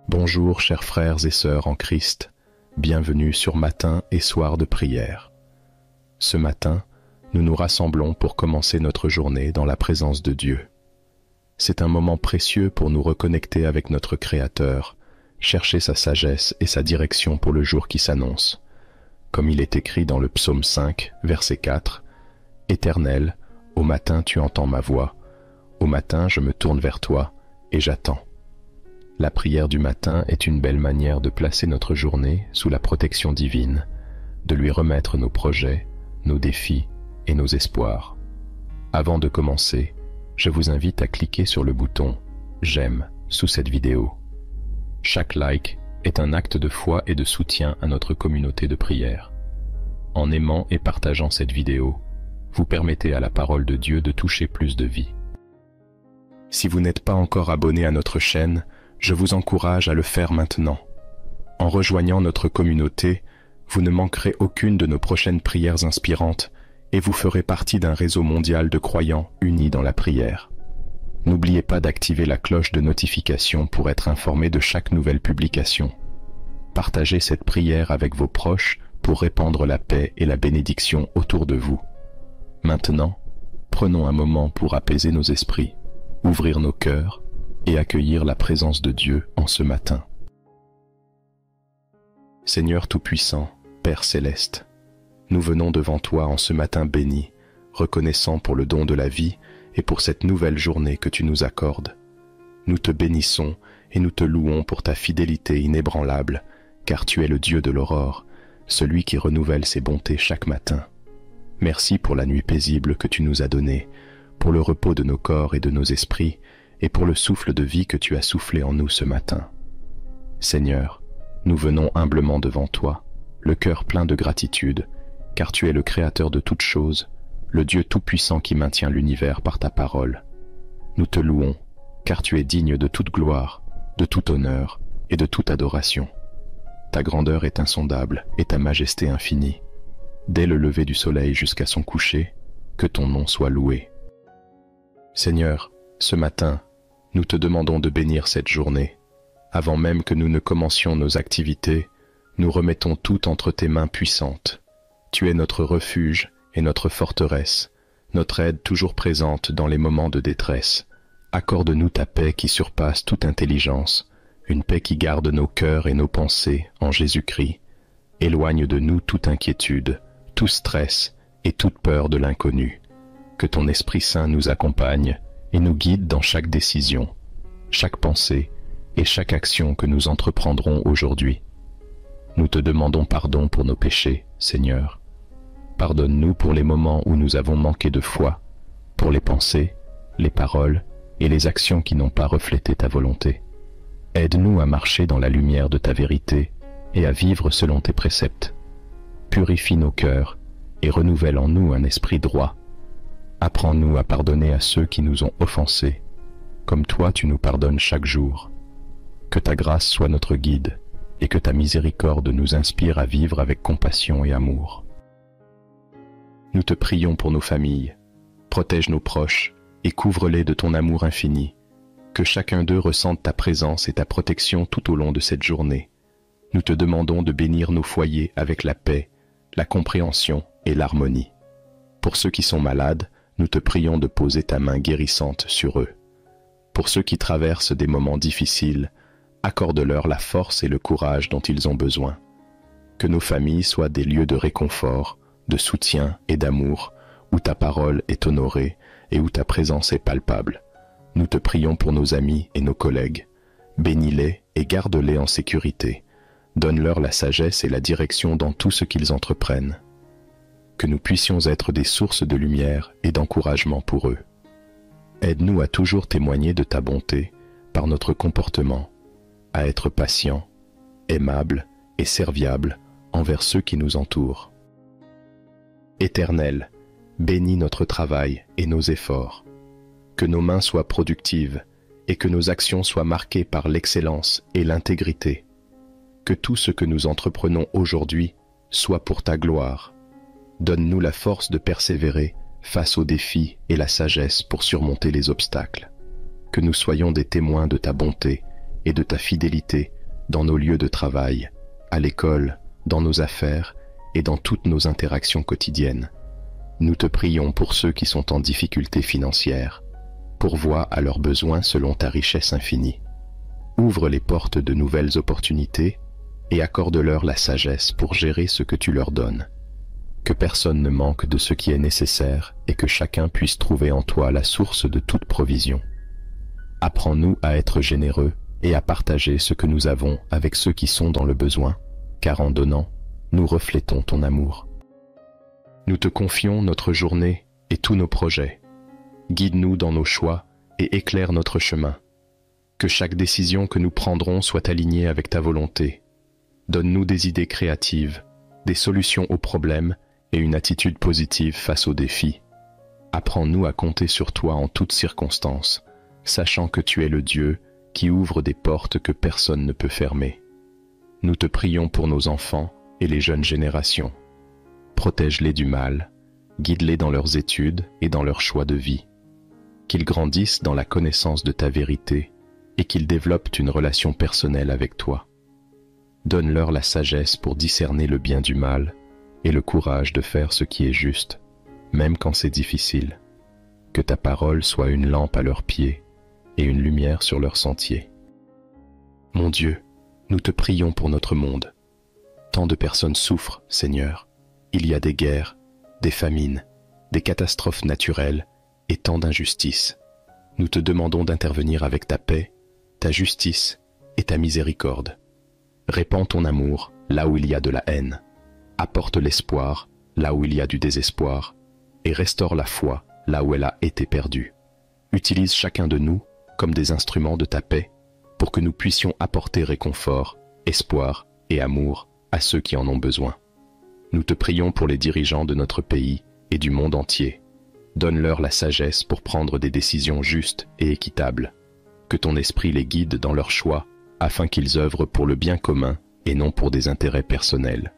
Bonjour chers frères et sœurs en Christ, bienvenue sur Matin et Soir de prière. Ce matin, nous nous rassemblons pour commencer notre journée dans la présence de Dieu. C'est un moment précieux pour nous reconnecter avec notre Créateur, chercher sa sagesse et sa direction pour le jour qui s'annonce. Comme il est écrit dans le psaume 5, verset 4, « Éternel, au matin tu entends ma voix, au matin je me tourne vers toi et j'attends. » La prière du matin est une belle manière de placer notre journée sous la protection divine, de lui remettre nos projets, nos défis et nos espoirs. Avant de commencer, je vous invite à cliquer sur le bouton « J'aime » sous cette vidéo. Chaque like est un acte de foi et de soutien à notre communauté de prière. En aimant et partageant cette vidéo, vous permettez à la parole de Dieu de toucher plus de vies. Si vous n'êtes pas encore abonné à notre chaîne, je vous encourage à le faire maintenant. En rejoignant notre communauté, vous ne manquerez aucune de nos prochaines prières inspirantes et vous ferez partie d'un réseau mondial de croyants unis dans la prière. N'oubliez pas d'activer la cloche de notification pour être informé de chaque nouvelle publication. Partagez cette prière avec vos proches pour répandre la paix et la bénédiction autour de vous. Maintenant, prenons un moment pour apaiser nos esprits, ouvrir nos cœurs et accueillir la présence de Dieu en ce matin. Seigneur Tout-Puissant, Père Céleste, nous venons devant toi en ce matin béni, reconnaissant pour le don de la vie et pour cette nouvelle journée que tu nous accordes. Nous te bénissons et nous te louons pour ta fidélité inébranlable, car tu es le Dieu de l'aurore, celui qui renouvelle ses bontés chaque matin. Merci pour la nuit paisible que tu nous as donnée, pour le repos de nos corps et de nos esprits, et pour le souffle de vie que tu as soufflé en nous ce matin. Seigneur, nous venons humblement devant toi, le cœur plein de gratitude, car tu es le Créateur de toutes choses, le Dieu tout-puissant qui maintient l'univers par ta parole. Nous te louons, car tu es digne de toute gloire, de tout honneur et de toute adoration. Ta grandeur est insondable et ta majesté infinie. Dès le lever du soleil jusqu'à son coucher, que ton nom soit loué. Seigneur, ce matin, nous te demandons de bénir cette journée. Avant même que nous ne commencions nos activités, nous remettons tout entre tes mains puissantes. Tu es notre refuge et notre forteresse, notre aide toujours présente dans les moments de détresse. Accorde-nous ta paix qui surpasse toute intelligence, une paix qui garde nos cœurs et nos pensées en Jésus-Christ. Éloigne de nous toute inquiétude, tout stress et toute peur de l'inconnu. Que ton Esprit Saint nous accompagne et nous guide dans chaque décision, chaque pensée et chaque action que nous entreprendrons aujourd'hui. Nous te demandons pardon pour nos péchés, Seigneur. Pardonne-nous pour les moments où nous avons manqué de foi, pour les pensées, les paroles et les actions qui n'ont pas reflété ta volonté. Aide-nous à marcher dans la lumière de ta vérité et à vivre selon tes préceptes. Purifie nos cœurs et renouvelle en nous un esprit droit. Apprends-nous à pardonner à ceux qui nous ont offensés, comme toi tu nous pardonnes chaque jour. Que ta grâce soit notre guide et que ta miséricorde nous inspire à vivre avec compassion et amour. Nous te prions pour nos familles. Protège nos proches et couvre-les de ton amour infini. Que chacun d'eux ressente ta présence et ta protection tout au long de cette journée. Nous te demandons de bénir nos foyers avec la paix, la compréhension et l'harmonie. Pour ceux qui sont malades, nous te prions de poser ta main guérissante sur eux. Pour ceux qui traversent des moments difficiles, accorde-leur la force et le courage dont ils ont besoin. Que nos familles soient des lieux de réconfort, de soutien et d'amour, où ta parole est honorée et où ta présence est palpable. Nous te prions pour nos amis et nos collègues. Bénis-les et garde-les en sécurité. Donne-leur la sagesse et la direction dans tout ce qu'ils entreprennent. Que nous puissions être des sources de lumière et d'encouragement pour eux. Aide-nous à toujours témoigner de ta bonté par notre comportement, à être patients, aimables et serviables envers ceux qui nous entourent. Éternel, bénis notre travail et nos efforts. Que nos mains soient productives et que nos actions soient marquées par l'excellence et l'intégrité. Que tout ce que nous entreprenons aujourd'hui soit pour ta gloire. Donne-nous la force de persévérer face aux défis et la sagesse pour surmonter les obstacles. Que nous soyons des témoins de ta bonté et de ta fidélité dans nos lieux de travail, à l'école, dans nos affaires et dans toutes nos interactions quotidiennes. Nous te prions pour ceux qui sont en difficulté financière. Pourvois à leurs besoins selon ta richesse infinie. Ouvre les portes de nouvelles opportunités et accorde-leur la sagesse pour gérer ce que tu leur donnes. Que personne ne manque de ce qui est nécessaire et que chacun puisse trouver en toi la source de toute provision. Apprends-nous à être généreux et à partager ce que nous avons avec ceux qui sont dans le besoin, car en donnant, nous reflétons ton amour. Nous te confions notre journée et tous nos projets. Guide-nous dans nos choix et éclaire notre chemin. Que chaque décision que nous prendrons soit alignée avec ta volonté. Donne-nous des idées créatives, des solutions aux problèmes et une attitude positive face aux défis. Apprends-nous à compter sur toi en toutes circonstances, sachant que tu es le Dieu qui ouvre des portes que personne ne peut fermer. Nous te prions pour nos enfants et les jeunes générations. Protège-les du mal, guide-les dans leurs études et dans leurs choix de vie. Qu'ils grandissent dans la connaissance de ta vérité et qu'ils développent une relation personnelle avec toi. Donne-leur la sagesse pour discerner le bien du mal et le courage de faire ce qui est juste, même quand c'est difficile. Que ta parole soit une lampe à leurs pieds et une lumière sur leur sentier. Mon Dieu, nous te prions pour notre monde. Tant de personnes souffrent, Seigneur. Il y a des guerres, des famines, des catastrophes naturelles et tant d'injustices. Nous te demandons d'intervenir avec ta paix, ta justice et ta miséricorde. Répands ton amour là où il y a de la haine. Apporte l'espoir là où il y a du désespoir et restaure la foi là où elle a été perdue. Utilise chacun de nous comme des instruments de ta paix pour que nous puissions apporter réconfort, espoir et amour à ceux qui en ont besoin. Nous te prions pour les dirigeants de notre pays et du monde entier. Donne-leur la sagesse pour prendre des décisions justes et équitables. Que ton esprit les guide dans leurs choix afin qu'ils œuvrent pour le bien commun et non pour des intérêts personnels.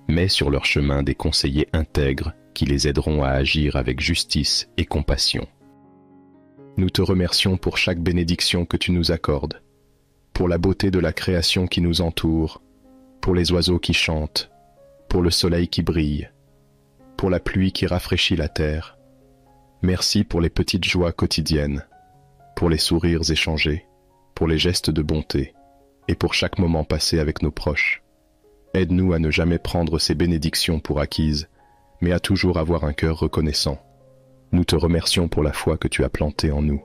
Mets sur leur chemin des conseillers intègres qui les aideront à agir avec justice et compassion. Nous te remercions pour chaque bénédiction que tu nous accordes, pour la beauté de la création qui nous entoure, pour les oiseaux qui chantent, pour le soleil qui brille, pour la pluie qui rafraîchit la terre. Merci pour les petites joies quotidiennes, pour les sourires échangés, pour les gestes de bonté et pour chaque moment passé avec nos proches. Aide-nous à ne jamais prendre ces bénédictions pour acquises, mais à toujours avoir un cœur reconnaissant. Nous te remercions pour la foi que tu as plantée en nous,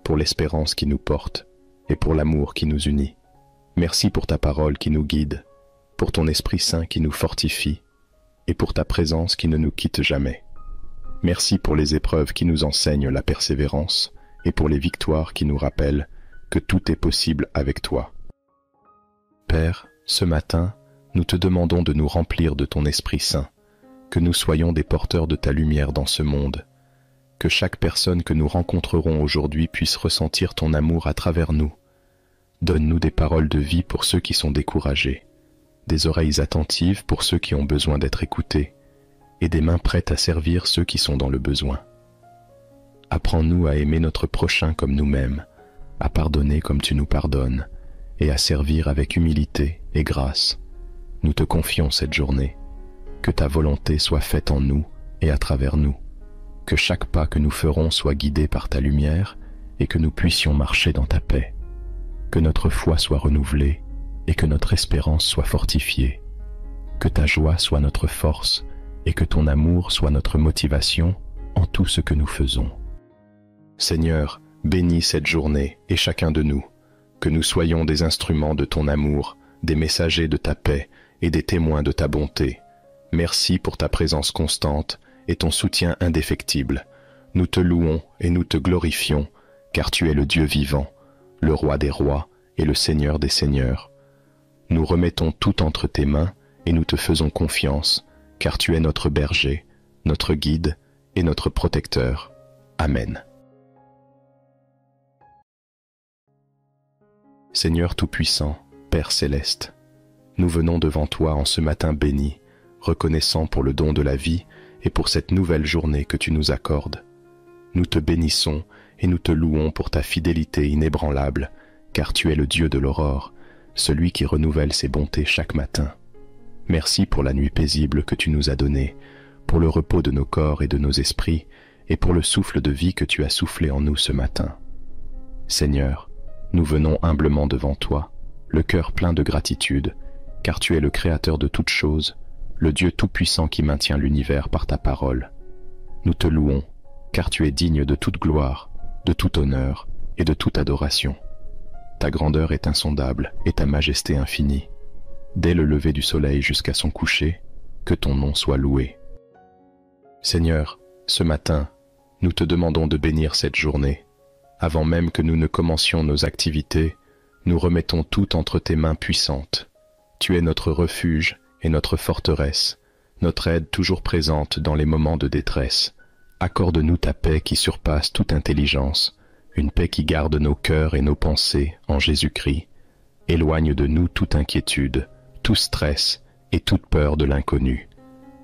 pour l'espérance qui nous porte et pour l'amour qui nous unit. Merci pour ta parole qui nous guide, pour ton Esprit Saint qui nous fortifie et pour ta présence qui ne nous quitte jamais. Merci pour les épreuves qui nous enseignent la persévérance et pour les victoires qui nous rappellent que tout est possible avec toi. Père, ce matin, nous te demandons de nous remplir de ton Esprit Saint, que nous soyons des porteurs de ta lumière dans ce monde, que chaque personne que nous rencontrerons aujourd'hui puisse ressentir ton amour à travers nous. Donne-nous des paroles de vie pour ceux qui sont découragés, des oreilles attentives pour ceux qui ont besoin d'être écoutés, et des mains prêtes à servir ceux qui sont dans le besoin. Apprends-nous à aimer notre prochain comme nous-mêmes, à pardonner comme tu nous pardonnes, et à servir avec humilité et grâce. Nous te confions cette journée. Que ta volonté soit faite en nous et à travers nous. Que chaque pas que nous ferons soit guidé par ta lumière et que nous puissions marcher dans ta paix. Que notre foi soit renouvelée et que notre espérance soit fortifiée. Que ta joie soit notre force et que ton amour soit notre motivation en tout ce que nous faisons. Seigneur, bénis cette journée et chacun de nous, que nous soyons des instruments de ton amour, des messagers de ta paix et des témoins de ta bonté. Merci pour ta présence constante et ton soutien indéfectible. Nous te louons et nous te glorifions, car tu es le Dieu vivant, le Roi des rois et le Seigneur des seigneurs. Nous remettons tout entre tes mains et nous te faisons confiance, car tu es notre berger, notre guide et notre protecteur. Amen. Seigneur Tout-Puissant, Père Céleste, nous venons devant toi en ce matin béni, reconnaissant pour le don de la vie et pour cette nouvelle journée que tu nous accordes. Nous te bénissons et nous te louons pour ta fidélité inébranlable, car tu es le Dieu de l'aurore, celui qui renouvelle ses bontés chaque matin. Merci pour la nuit paisible que tu nous as donnée, pour le repos de nos corps et de nos esprits, et pour le souffle de vie que tu as soufflé en nous ce matin. Seigneur, nous venons humblement devant toi, le cœur plein de gratitude, car tu es le Créateur de toutes choses, le Dieu tout-puissant qui maintient l'univers par ta parole. Nous te louons, car tu es digne de toute gloire, de tout honneur et de toute adoration. Ta grandeur est insondable et ta majesté infinie. Dès le lever du soleil jusqu'à son coucher, que ton nom soit loué. Seigneur, ce matin, nous te demandons de bénir cette journée. Avant même que nous ne commencions nos activités, nous remettons tout entre tes mains puissantes. Tu es notre refuge et notre forteresse, notre aide toujours présente dans les moments de détresse. Accorde-nous ta paix qui surpasse toute intelligence, une paix qui garde nos cœurs et nos pensées en Jésus-Christ. Éloigne de nous toute inquiétude, tout stress et toute peur de l'inconnu.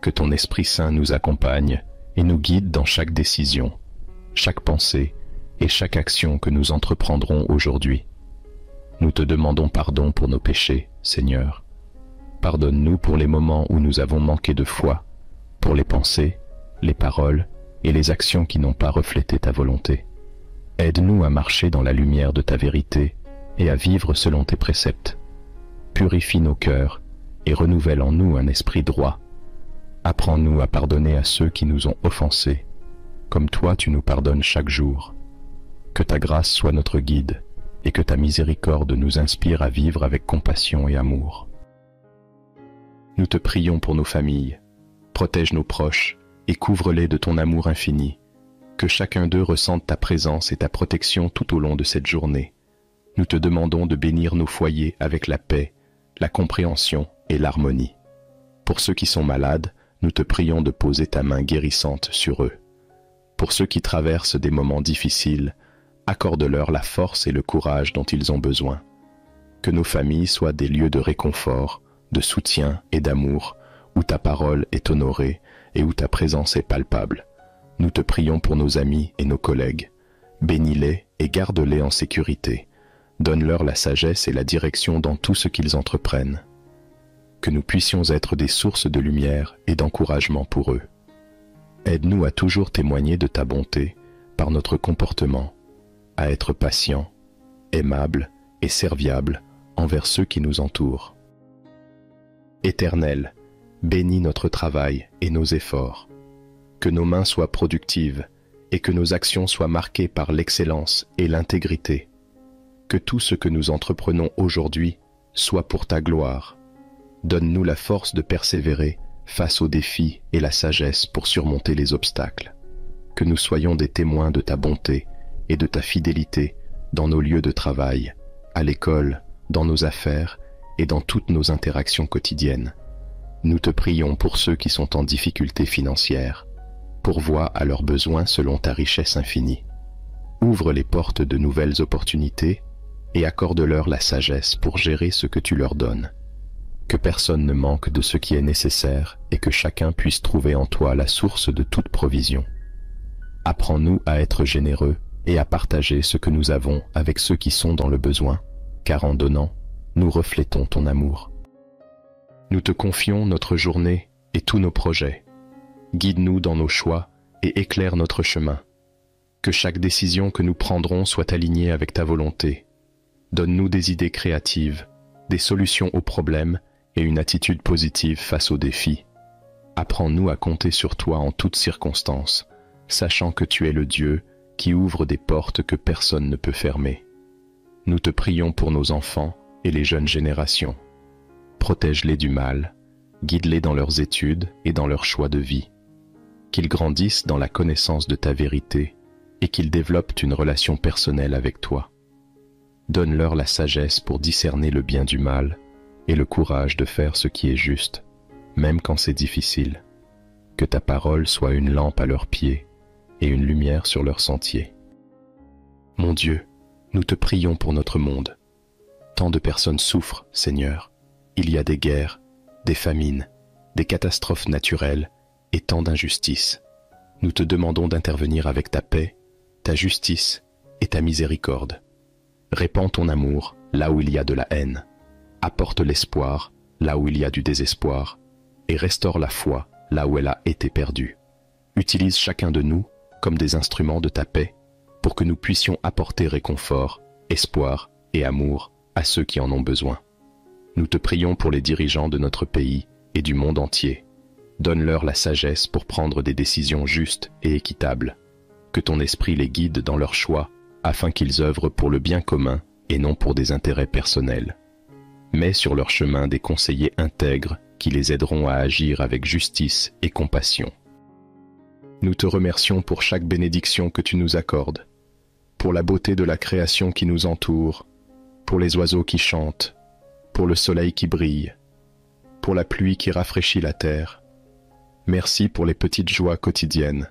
Que ton Esprit Saint nous accompagne et nous guide dans chaque décision, chaque pensée et chaque action que nous entreprendrons aujourd'hui. Nous te demandons pardon pour nos péchés, Seigneur. Pardonne-nous pour les moments où nous avons manqué de foi, pour les pensées, les paroles et les actions qui n'ont pas reflété ta volonté. Aide-nous à marcher dans la lumière de ta vérité et à vivre selon tes préceptes. Purifie nos cœurs et renouvelle en nous un esprit droit. Apprends-nous à pardonner à ceux qui nous ont offensés, comme toi tu nous pardonnes chaque jour. Que ta grâce soit notre guide et que ta miséricorde nous inspire à vivre avec compassion et amour. Nous te prions pour nos familles. Protège nos proches et couvre-les de ton amour infini. Que chacun d'eux ressente ta présence et ta protection tout au long de cette journée. Nous te demandons de bénir nos foyers avec la paix, la compréhension et l'harmonie. Pour ceux qui sont malades, nous te prions de poser ta main guérissante sur eux. Pour ceux qui traversent des moments difficiles, accorde-leur la force et le courage dont ils ont besoin. Que nos familles soient des lieux de réconfort, de soutien et d'amour, où ta parole est honorée et où ta présence est palpable. Nous te prions pour nos amis et nos collègues. Bénis-les et garde-les en sécurité. Donne-leur la sagesse et la direction dans tout ce qu'ils entreprennent. Que nous puissions être des sources de lumière et d'encouragement pour eux. Aide-nous à toujours témoigner de ta bonté par notre comportement, à être patients, aimables et serviables envers ceux qui nous entourent. Éternel, bénis notre travail et nos efforts. Que nos mains soient productives et que nos actions soient marquées par l'excellence et l'intégrité. Que tout ce que nous entreprenons aujourd'hui soit pour ta gloire. Donne-nous la force de persévérer face aux défis et la sagesse pour surmonter les obstacles. Que nous soyons des témoins de ta bonté et de ta fidélité dans nos lieux de travail, à l'école, dans nos affaires et dans toutes nos interactions quotidiennes. Nous te prions pour ceux qui sont en difficulté financière. Pourvois à leurs besoins selon ta richesse infinie. Ouvre les portes de nouvelles opportunités et accorde-leur la sagesse pour gérer ce que tu leur donnes. Que personne ne manque de ce qui est nécessaire et que chacun puisse trouver en toi la source de toute provision. Apprends-nous à être généreux et à partager ce que nous avons avec ceux qui sont dans le besoin, car en donnant, nous reflétons ton amour. Nous te confions notre journée et tous nos projets. Guide-nous dans nos choix et éclaire notre chemin. Que chaque décision que nous prendrons soit alignée avec ta volonté. Donne-nous des idées créatives, des solutions aux problèmes et une attitude positive face aux défis. Apprends-nous à compter sur toi en toutes circonstances, sachant que tu es le Dieu qui ouvre des portes que personne ne peut fermer. Nous te prions pour nos enfants et les jeunes générations. Protège-les du mal, guide-les dans leurs études et dans leurs choix de vie. Qu'ils grandissent dans la connaissance de ta vérité et qu'ils développent une relation personnelle avec toi. Donne-leur la sagesse pour discerner le bien du mal et le courage de faire ce qui est juste, même quand c'est difficile. Que ta parole soit une lampe à leurs pieds et une lumière sur leur sentier. Mon Dieu, nous te prions pour notre monde. Tant de personnes souffrent, Seigneur. Il y a des guerres, des famines, des catastrophes naturelles et tant d'injustices. Nous te demandons d'intervenir avec ta paix, ta justice et ta miséricorde. Répands ton amour là où il y a de la haine. Apporte l'espoir là où il y a du désespoir. Et restaure la foi là où elle a été perdue. Utilise chacun de nous comme des instruments de ta paix pour que nous puissions apporter réconfort, espoir et amour à ceux qui en ont besoin. Nous te prions pour les dirigeants de notre pays et du monde entier. Donne-leur la sagesse pour prendre des décisions justes et équitables. Que ton esprit les guide dans leurs choix afin qu'ils œuvrent pour le bien commun et non pour des intérêts personnels. Mets sur leur chemin des conseillers intègres qui les aideront à agir avec justice et compassion. Nous te remercions pour chaque bénédiction que tu nous accordes, pour la beauté de la création qui nous entoure, pour les oiseaux qui chantent, pour le soleil qui brille, pour la pluie qui rafraîchit la terre. Merci pour les petites joies quotidiennes,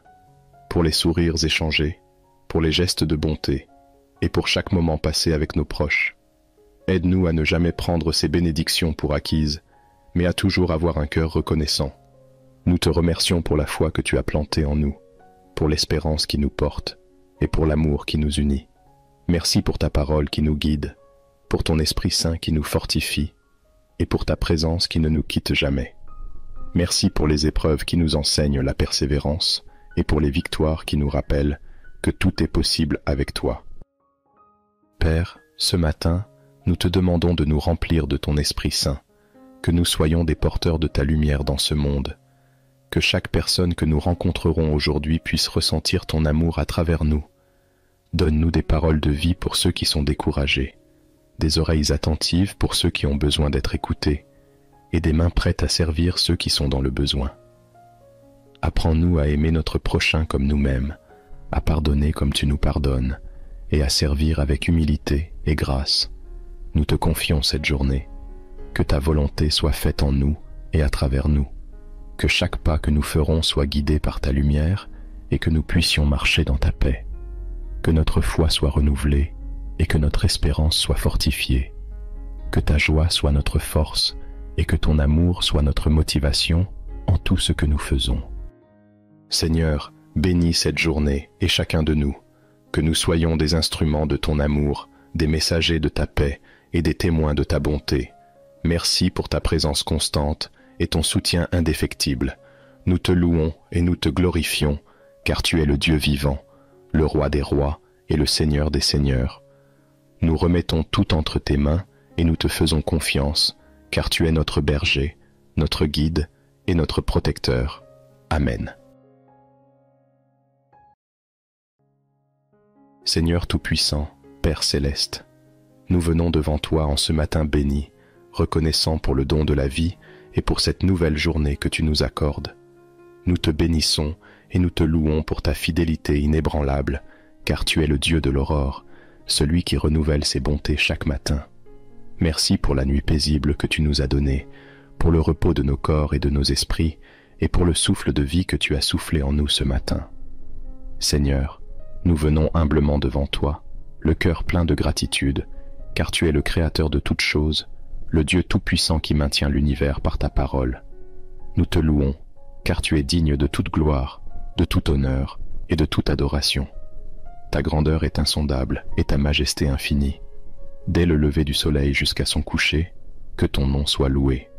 pour les sourires échangés, pour les gestes de bonté et pour chaque moment passé avec nos proches. Aide-nous à ne jamais prendre ces bénédictions pour acquises, mais à toujours avoir un cœur reconnaissant. Nous te remercions pour la foi que tu as plantée en nous, pour l'espérance qui nous porte et pour l'amour qui nous unit. Merci pour ta parole qui nous guide, pour ton Esprit Saint qui nous fortifie et pour ta présence qui ne nous quitte jamais. Merci pour les épreuves qui nous enseignent la persévérance et pour les victoires qui nous rappellent que tout est possible avec toi. Père, ce matin, nous te demandons de nous remplir de ton Esprit Saint, que nous soyons des porteurs de ta lumière dans ce monde, que chaque personne que nous rencontrerons aujourd'hui puisse ressentir ton amour à travers nous. Donne-nous des paroles de vie pour ceux qui sont découragés, des oreilles attentives pour ceux qui ont besoin d'être écoutés, et des mains prêtes à servir ceux qui sont dans le besoin. Apprends-nous à aimer notre prochain comme nous-mêmes, à pardonner comme tu nous pardonnes, et à servir avec humilité et grâce. Nous te confions cette journée. Que ta volonté soit faite en nous et à travers nous. Que chaque pas que nous ferons soit guidé par ta lumière et que nous puissions marcher dans ta paix. Que notre foi soit renouvelée et que notre espérance soit fortifiée. Que ta joie soit notre force et que ton amour soit notre motivation en tout ce que nous faisons. Seigneur, bénis cette journée et chacun de nous, que nous soyons des instruments de ton amour, des messagers de ta paix et des témoins de ta bonté. Merci pour ta présence constante et ton soutien indéfectible. Nous te louons et nous te glorifions, car tu es le Dieu vivant, le Roi des rois et le Seigneur des seigneurs. Nous remettons tout entre tes mains et nous te faisons confiance, car tu es notre berger, notre guide et notre protecteur. Amen. Seigneur Tout-Puissant, Père Céleste, nous venons devant toi en ce matin béni, reconnaissant pour le don de la vie et pour cette nouvelle journée que tu nous accordes. Nous te bénissons et nous te louons pour ta fidélité inébranlable, car tu es le Dieu de l'aurore, celui qui renouvelle ses bontés chaque matin. Merci pour la nuit paisible que tu nous as donnée, pour le repos de nos corps et de nos esprits, et pour le souffle de vie que tu as soufflé en nous ce matin. Seigneur, nous venons humblement devant toi, le cœur plein de gratitude, car tu es le Créateur de toutes choses, le Dieu tout-puissant qui maintient l'univers par ta parole. Nous te louons, car tu es digne de toute gloire, de tout honneur et de toute adoration. Ta grandeur est insondable et ta majesté infinie. Dès le lever du soleil jusqu'à son coucher, que ton nom soit loué.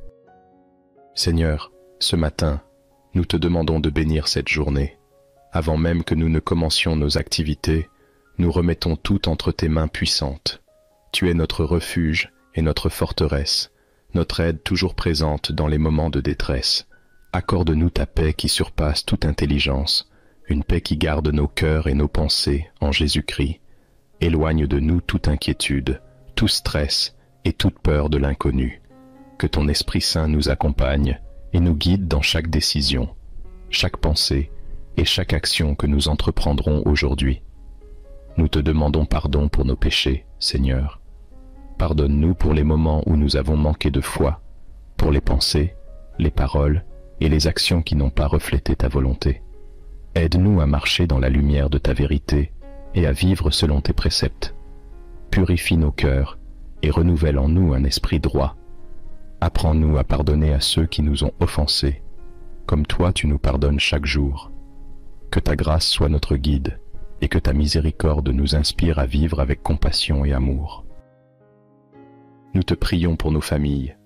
Seigneur, ce matin, nous te demandons de bénir cette journée. Avant même que nous ne commencions nos activités, nous remettons tout entre tes mains puissantes. Tu es notre refuge et notre forteresse, notre aide toujours présente dans les moments de détresse. Accorde-nous ta paix qui surpasse toute intelligence, une paix qui garde nos cœurs et nos pensées en Jésus-Christ. Éloigne de nous toute inquiétude, tout stress et toute peur de l'inconnu. Que ton Esprit Saint nous accompagne et nous guide dans chaque décision, chaque pensée et chaque action que nous entreprendrons aujourd'hui. Nous te demandons pardon pour nos péchés, Seigneur. Pardonne-nous pour les moments où nous avons manqué de foi, pour les pensées, les paroles et les actions qui n'ont pas reflété ta volonté. Aide-nous à marcher dans la lumière de ta vérité et à vivre selon tes préceptes. Purifie nos cœurs et renouvelle en nous un esprit droit. Apprends-nous à pardonner à ceux qui nous ont offensés, comme toi tu nous pardonnes chaque jour. Que ta grâce soit notre guide et que ta miséricorde nous inspire à vivre avec compassion et amour. Nous te prions pour nos familles,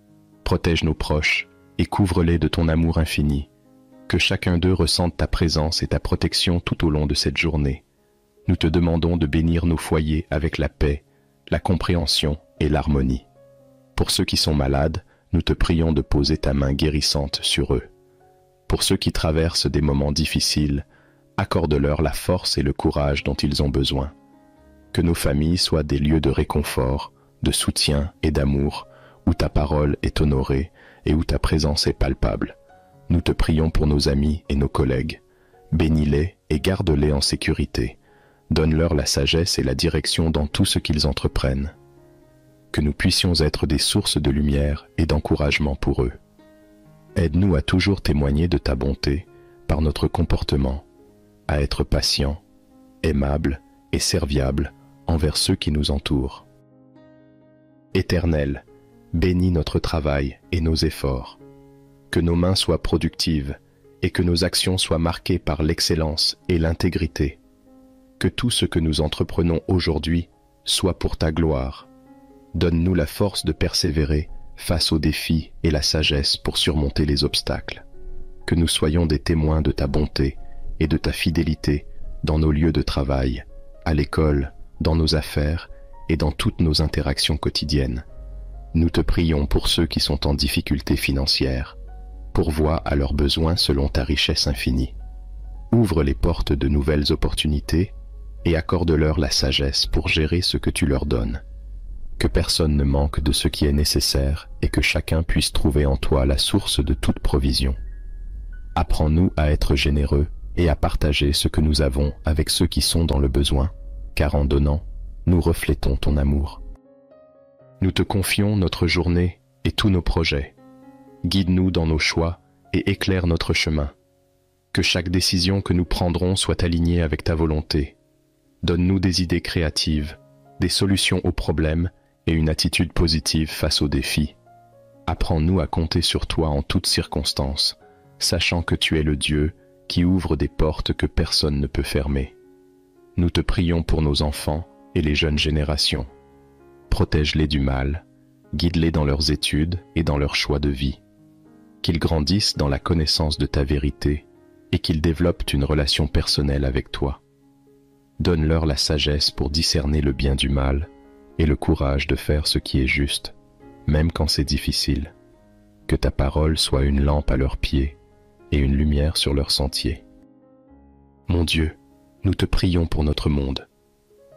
protège nos proches et couvre-les de ton amour infini, que chacun d'eux ressente ta présence et ta protection tout au long de cette journée. Nous te demandons de bénir nos foyers avec la paix, la compréhension et l'harmonie. Pour ceux qui sont malades, nous te prions de poser ta main guérissante sur eux. Pour ceux qui traversent des moments difficiles, accorde-leur la force et le courage dont ils ont besoin. Que nos familles soient des lieux de réconfort, de soutien et d'amour, où ta parole est honorée et où ta présence est palpable. Nous te prions pour nos amis et nos collègues. Bénis-les et garde-les en sécurité. Donne-leur la sagesse et la direction dans tout ce qu'ils entreprennent. Que nous puissions être des sources de lumière et d'encouragement pour eux. Aide-nous à toujours témoigner de ta bonté par notre comportement, à être patients, aimables et serviables envers ceux qui nous entourent. Éternel, bénis notre travail et nos efforts. Que nos mains soient productives et que nos actions soient marquées par l'excellence et l'intégrité. Que tout ce que nous entreprenons aujourd'hui soit pour ta gloire. Donne-nous la force de persévérer face aux défis et la sagesse pour surmonter les obstacles. Que nous soyons des témoins de ta bonté et de ta fidélité dans nos lieux de travail, à l'école, dans nos affaires et dans toutes nos interactions quotidiennes. Nous te prions pour ceux qui sont en difficulté financière. Pourvois à leurs besoins selon ta richesse infinie. Ouvre les portes de nouvelles opportunités et accorde-leur la sagesse pour gérer ce que tu leur donnes. Que personne ne manque de ce qui est nécessaire et que chacun puisse trouver en toi la source de toute provision. Apprends-nous à être généreux et à partager ce que nous avons avec ceux qui sont dans le besoin, car en donnant, nous reflétons ton amour. Nous te confions notre journée et tous nos projets. Guide-nous dans nos choix et éclaire notre chemin. Que chaque décision que nous prendrons soit alignée avec ta volonté. Donne-nous des idées créatives, des solutions aux problèmes et une attitude positive face aux défis. Apprends-nous à compter sur toi en toutes circonstances, sachant que tu es le Dieu qui ouvre des portes que personne ne peut fermer. Nous te prions pour nos enfants et les jeunes générations. Protège-les du mal, guide-les dans leurs études et dans leurs choix de vie. Qu'ils grandissent dans la connaissance de ta vérité et qu'ils développent une relation personnelle avec toi. Donne-leur la sagesse pour discerner le bien du mal et le courage de faire ce qui est juste, même quand c'est difficile. Que ta parole soit une lampe à leurs pieds et une lumière sur leur sentier. Mon Dieu, nous te prions pour notre monde.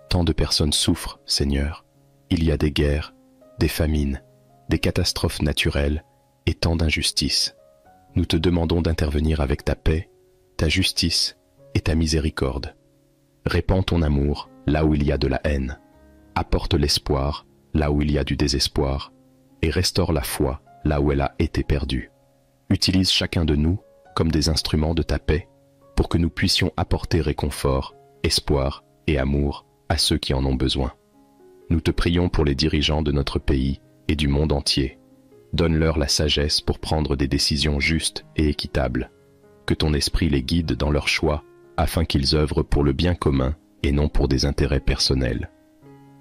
Tant de personnes souffrent, Seigneur. Il y a des guerres, des famines, des catastrophes naturelles et tant d'injustices. Nous te demandons d'intervenir avec ta paix, ta justice et ta miséricorde. Répands ton amour là où il y a de la haine. Apporte l'espoir là où il y a du désespoir et restaure la foi là où elle a été perdue. Utilise chacun de nous comme des instruments de ta paix pour que nous puissions apporter réconfort, espoir et amour à ceux qui en ont besoin. Nous te prions pour les dirigeants de notre pays et du monde entier. Donne-leur la sagesse pour prendre des décisions justes et équitables. Que ton esprit les guide dans leurs choix afin qu'ils œuvrent pour le bien commun et non pour des intérêts personnels.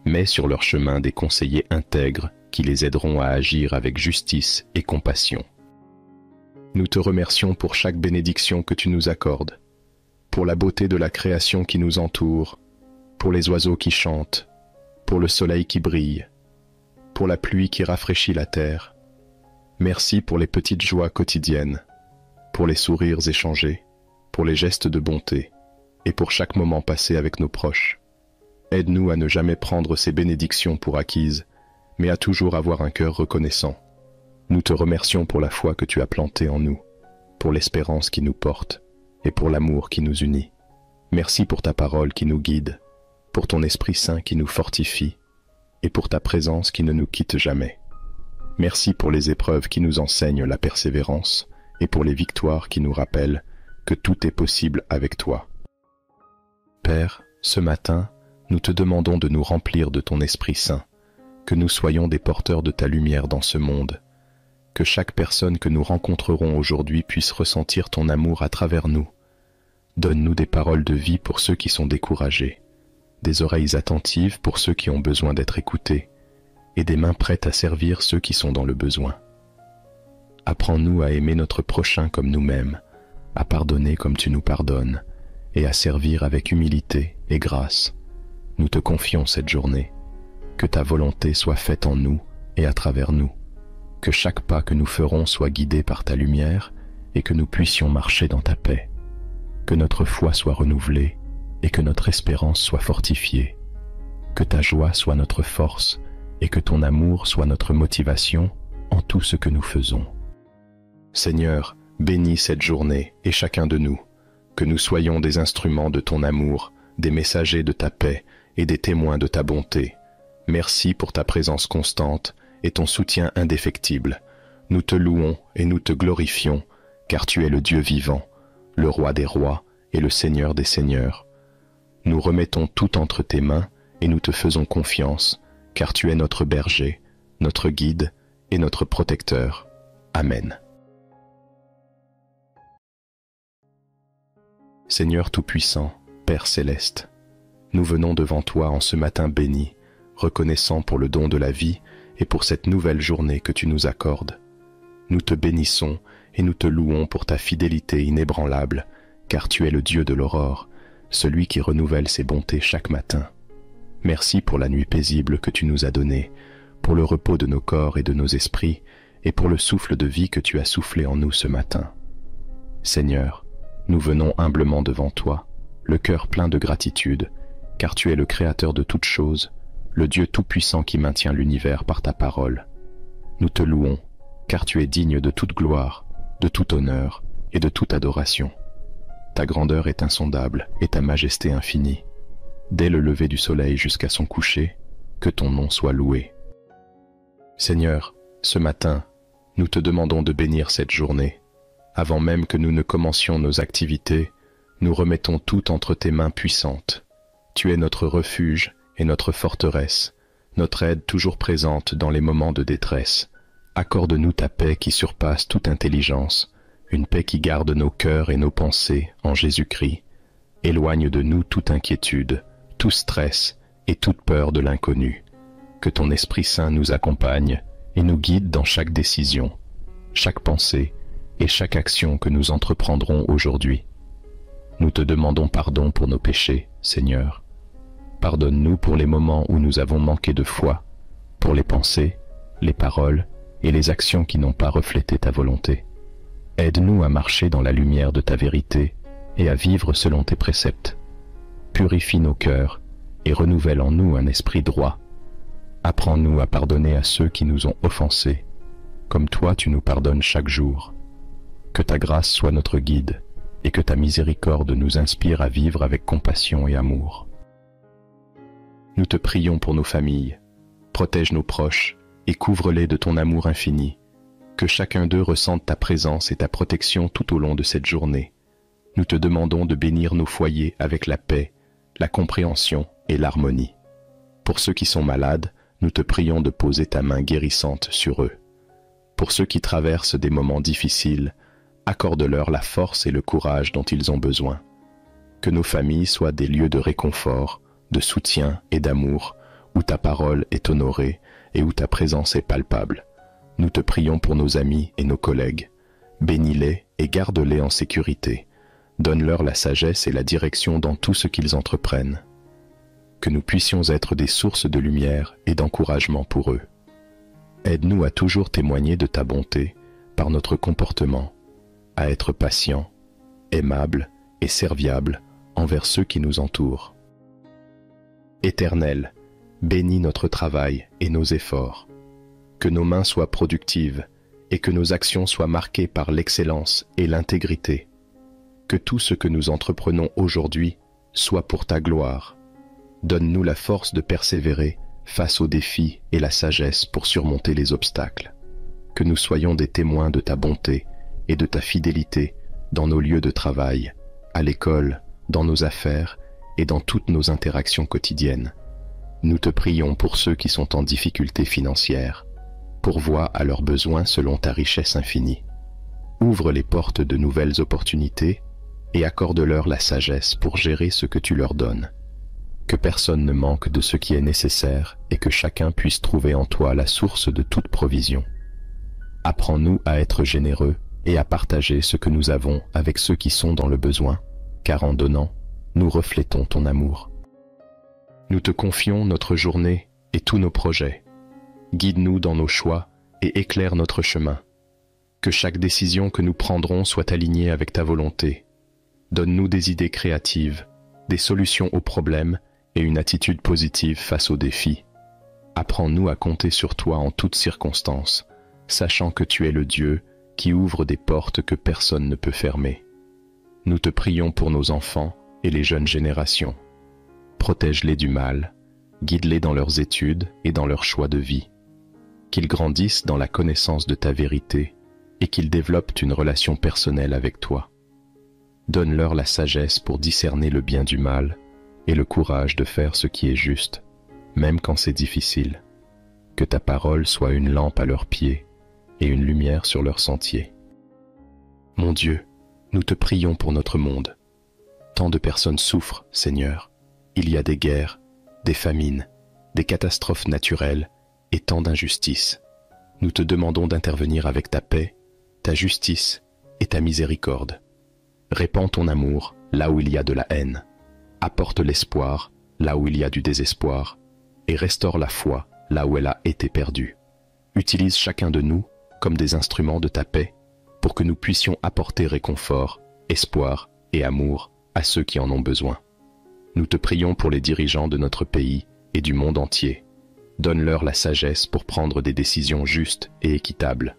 Mets sur leur chemin des conseillers intègres qui les aideront à agir avec justice et compassion. Nous te remercions pour chaque bénédiction que tu nous accordes, pour la beauté de la création qui nous entoure, pour les oiseaux qui chantent, pour le soleil qui brille, pour la pluie qui rafraîchit la terre. Merci pour les petites joies quotidiennes, pour les sourires échangés, pour les gestes de bonté et pour chaque moment passé avec nos proches. Aide-nous à ne jamais prendre ces bénédictions pour acquises, mais à toujours avoir un cœur reconnaissant. Nous te remercions pour la foi que tu as plantée en nous, pour l'espérance qui nous porte et pour l'amour qui nous unit. Merci pour ta parole qui nous guide, pour ton Esprit Saint qui nous fortifie et pour ta présence qui ne nous quitte jamais. Merci pour les épreuves qui nous enseignent la persévérance et pour les victoires qui nous rappellent que tout est possible avec toi. Père, ce matin, nous te demandons de nous remplir de ton Esprit Saint, que nous soyons des porteurs de ta lumière dans ce monde, que chaque personne que nous rencontrerons aujourd'hui puisse ressentir ton amour à travers nous. Donne-nous des paroles de vie pour ceux qui sont découragés, des oreilles attentives pour ceux qui ont besoin d'être écoutés, et des mains prêtes à servir ceux qui sont dans le besoin. Apprends-nous à aimer notre prochain comme nous-mêmes, à pardonner comme tu nous pardonnes, et à servir avec humilité et grâce. Nous te confions cette journée. Que ta volonté soit faite en nous et à travers nous. Que chaque pas que nous ferons soit guidé par ta lumière et que nous puissions marcher dans ta paix. Que notre foi soit renouvelée et que notre espérance soit fortifiée. Que ta joie soit notre force et que ton amour soit notre motivation en tout ce que nous faisons. Seigneur, bénis cette journée et chacun de nous. Que nous soyons des instruments de ton amour, des messagers de ta paix et des témoins de ta bonté. Merci pour ta présence constante et ton soutien indéfectible. Nous te louons et nous te glorifions, car tu es le Dieu vivant, le Roi des rois et le Seigneur des seigneurs. Nous remettons tout entre tes mains et nous te faisons confiance, car tu es notre berger, notre guide et notre protecteur. Amen. Seigneur Tout-Puissant, Père Céleste, nous venons devant toi en ce matin béni, reconnaissant pour le don de la vie et pour cette nouvelle journée que tu nous accordes. Nous te bénissons et nous te louons pour ta fidélité inébranlable, car tu es le Dieu de l'aurore, celui qui renouvelle ses bontés chaque matin. Merci pour la nuit paisible que tu nous as donnée, pour le repos de nos corps et de nos esprits, et pour le souffle de vie que tu as soufflé en nous ce matin. Seigneur, nous venons humblement devant toi, le cœur plein de gratitude, car tu es le Créateur de toutes choses, le Dieu tout-puissant qui maintient l'univers par ta parole. Nous te louons, car tu es digne de toute gloire, de tout honneur et de toute adoration. Ta grandeur est insondable et ta majesté infinie. Dès le lever du soleil jusqu'à son coucher, que ton nom soit loué. Seigneur, ce matin, nous te demandons de bénir cette journée. Avant même que nous ne commencions nos activités, nous remettons tout entre tes mains puissantes. Tu es notre refuge et notre forteresse, notre aide toujours présente dans les moments de détresse. Accorde-nous ta paix qui surpasse toute intelligence, une paix qui garde nos cœurs et nos pensées en Jésus-Christ. Éloigne de nous toute inquiétude, tout stress et toute peur de l'inconnu. Que ton Esprit Saint nous accompagne et nous guide dans chaque décision, chaque pensée et chaque action que nous entreprendrons aujourd'hui. Nous te demandons pardon pour nos péchés, Seigneur. Pardonne-nous pour les moments où nous avons manqué de foi, pour les pensées, les paroles et les actions qui n'ont pas reflété ta volonté. Aide-nous à marcher dans la lumière de ta vérité et à vivre selon tes préceptes. Purifie nos cœurs et renouvelle en nous un esprit droit. Apprends-nous à pardonner à ceux qui nous ont offensés, comme toi tu nous pardonnes chaque jour. Que ta grâce soit notre guide et que ta miséricorde nous inspire à vivre avec compassion et amour. Nous te prions pour nos familles. Protège nos proches et couvre-les de ton amour infini. Que chacun d'eux ressente ta présence et ta protection tout au long de cette journée. Nous te demandons de bénir nos foyers avec la paix, la compréhension et l'harmonie. Pour ceux qui sont malades, nous te prions de poser ta main guérissante sur eux. Pour ceux qui traversent des moments difficiles, accorde-leur la force et le courage dont ils ont besoin. Que nos familles soient des lieux de réconfort, de soutien et d'amour, où ta parole est honorée et où ta présence est palpable. Nous te prions pour nos amis et nos collègues. Bénis-les et garde-les en sécurité. Donne-leur la sagesse et la direction dans tout ce qu'ils entreprennent. Que nous puissions être des sources de lumière et d'encouragement pour eux. Aide-nous à toujours témoigner de ta bonté par notre comportement, à être patients, aimables et serviables envers ceux qui nous entourent. Éternel, bénis notre travail et nos efforts. Que nos mains soient productives et que nos actions soient marquées par l'excellence et l'intégrité. Que tout ce que nous entreprenons aujourd'hui soit pour ta gloire. Donne-nous la force de persévérer face aux défis et la sagesse pour surmonter les obstacles. Que nous soyons des témoins de ta bonté et de ta fidélité dans nos lieux de travail, à l'école, dans nos affaires et dans toutes nos interactions quotidiennes. Nous te prions pour ceux qui sont en difficulté financière. Pourvois à leurs besoins selon ta richesse infinie. Ouvre les portes de nouvelles opportunités et accorde-leur la sagesse pour gérer ce que tu leur donnes. Que personne ne manque de ce qui est nécessaire et que chacun puisse trouver en toi la source de toute provision. Apprends-nous à être généreux et à partager ce que nous avons avec ceux qui sont dans le besoin, car en donnant, nous reflétons ton amour. Nous te confions notre journée et tous nos projets. Guide-nous dans nos choix et éclaire notre chemin. Que chaque décision que nous prendrons soit alignée avec ta volonté. Donne-nous des idées créatives, des solutions aux problèmes et une attitude positive face aux défis. Apprends-nous à compter sur toi en toutes circonstances, sachant que tu es le Dieu qui ouvre des portes que personne ne peut fermer. Nous te prions pour nos enfants et les jeunes générations. Protège-les du mal, guide-les dans leurs études et dans leurs choix de vie. Qu'ils grandissent dans la connaissance de ta vérité et qu'ils développent une relation personnelle avec toi. Donne-leur la sagesse pour discerner le bien du mal et le courage de faire ce qui est juste, même quand c'est difficile. Que ta parole soit une lampe à leurs pieds et une lumière sur leur sentier. Mon Dieu, nous te prions pour notre monde. Tant de personnes souffrent, Seigneur. Il y a des guerres, des famines, des catastrophes naturelles et tant d'injustices. Nous te demandons d'intervenir avec ta paix, ta justice et ta miséricorde. Répands ton amour là où il y a de la haine. Apporte l'espoir là où il y a du désespoir et restaure la foi là où elle a été perdue. Utilise chacun de nous comme des instruments de ta paix pour que nous puissions apporter réconfort, espoir et amour à ceux qui en ont besoin. Nous te prions pour les dirigeants de notre pays et du monde entier. Donne-leur la sagesse pour prendre des décisions justes et équitables.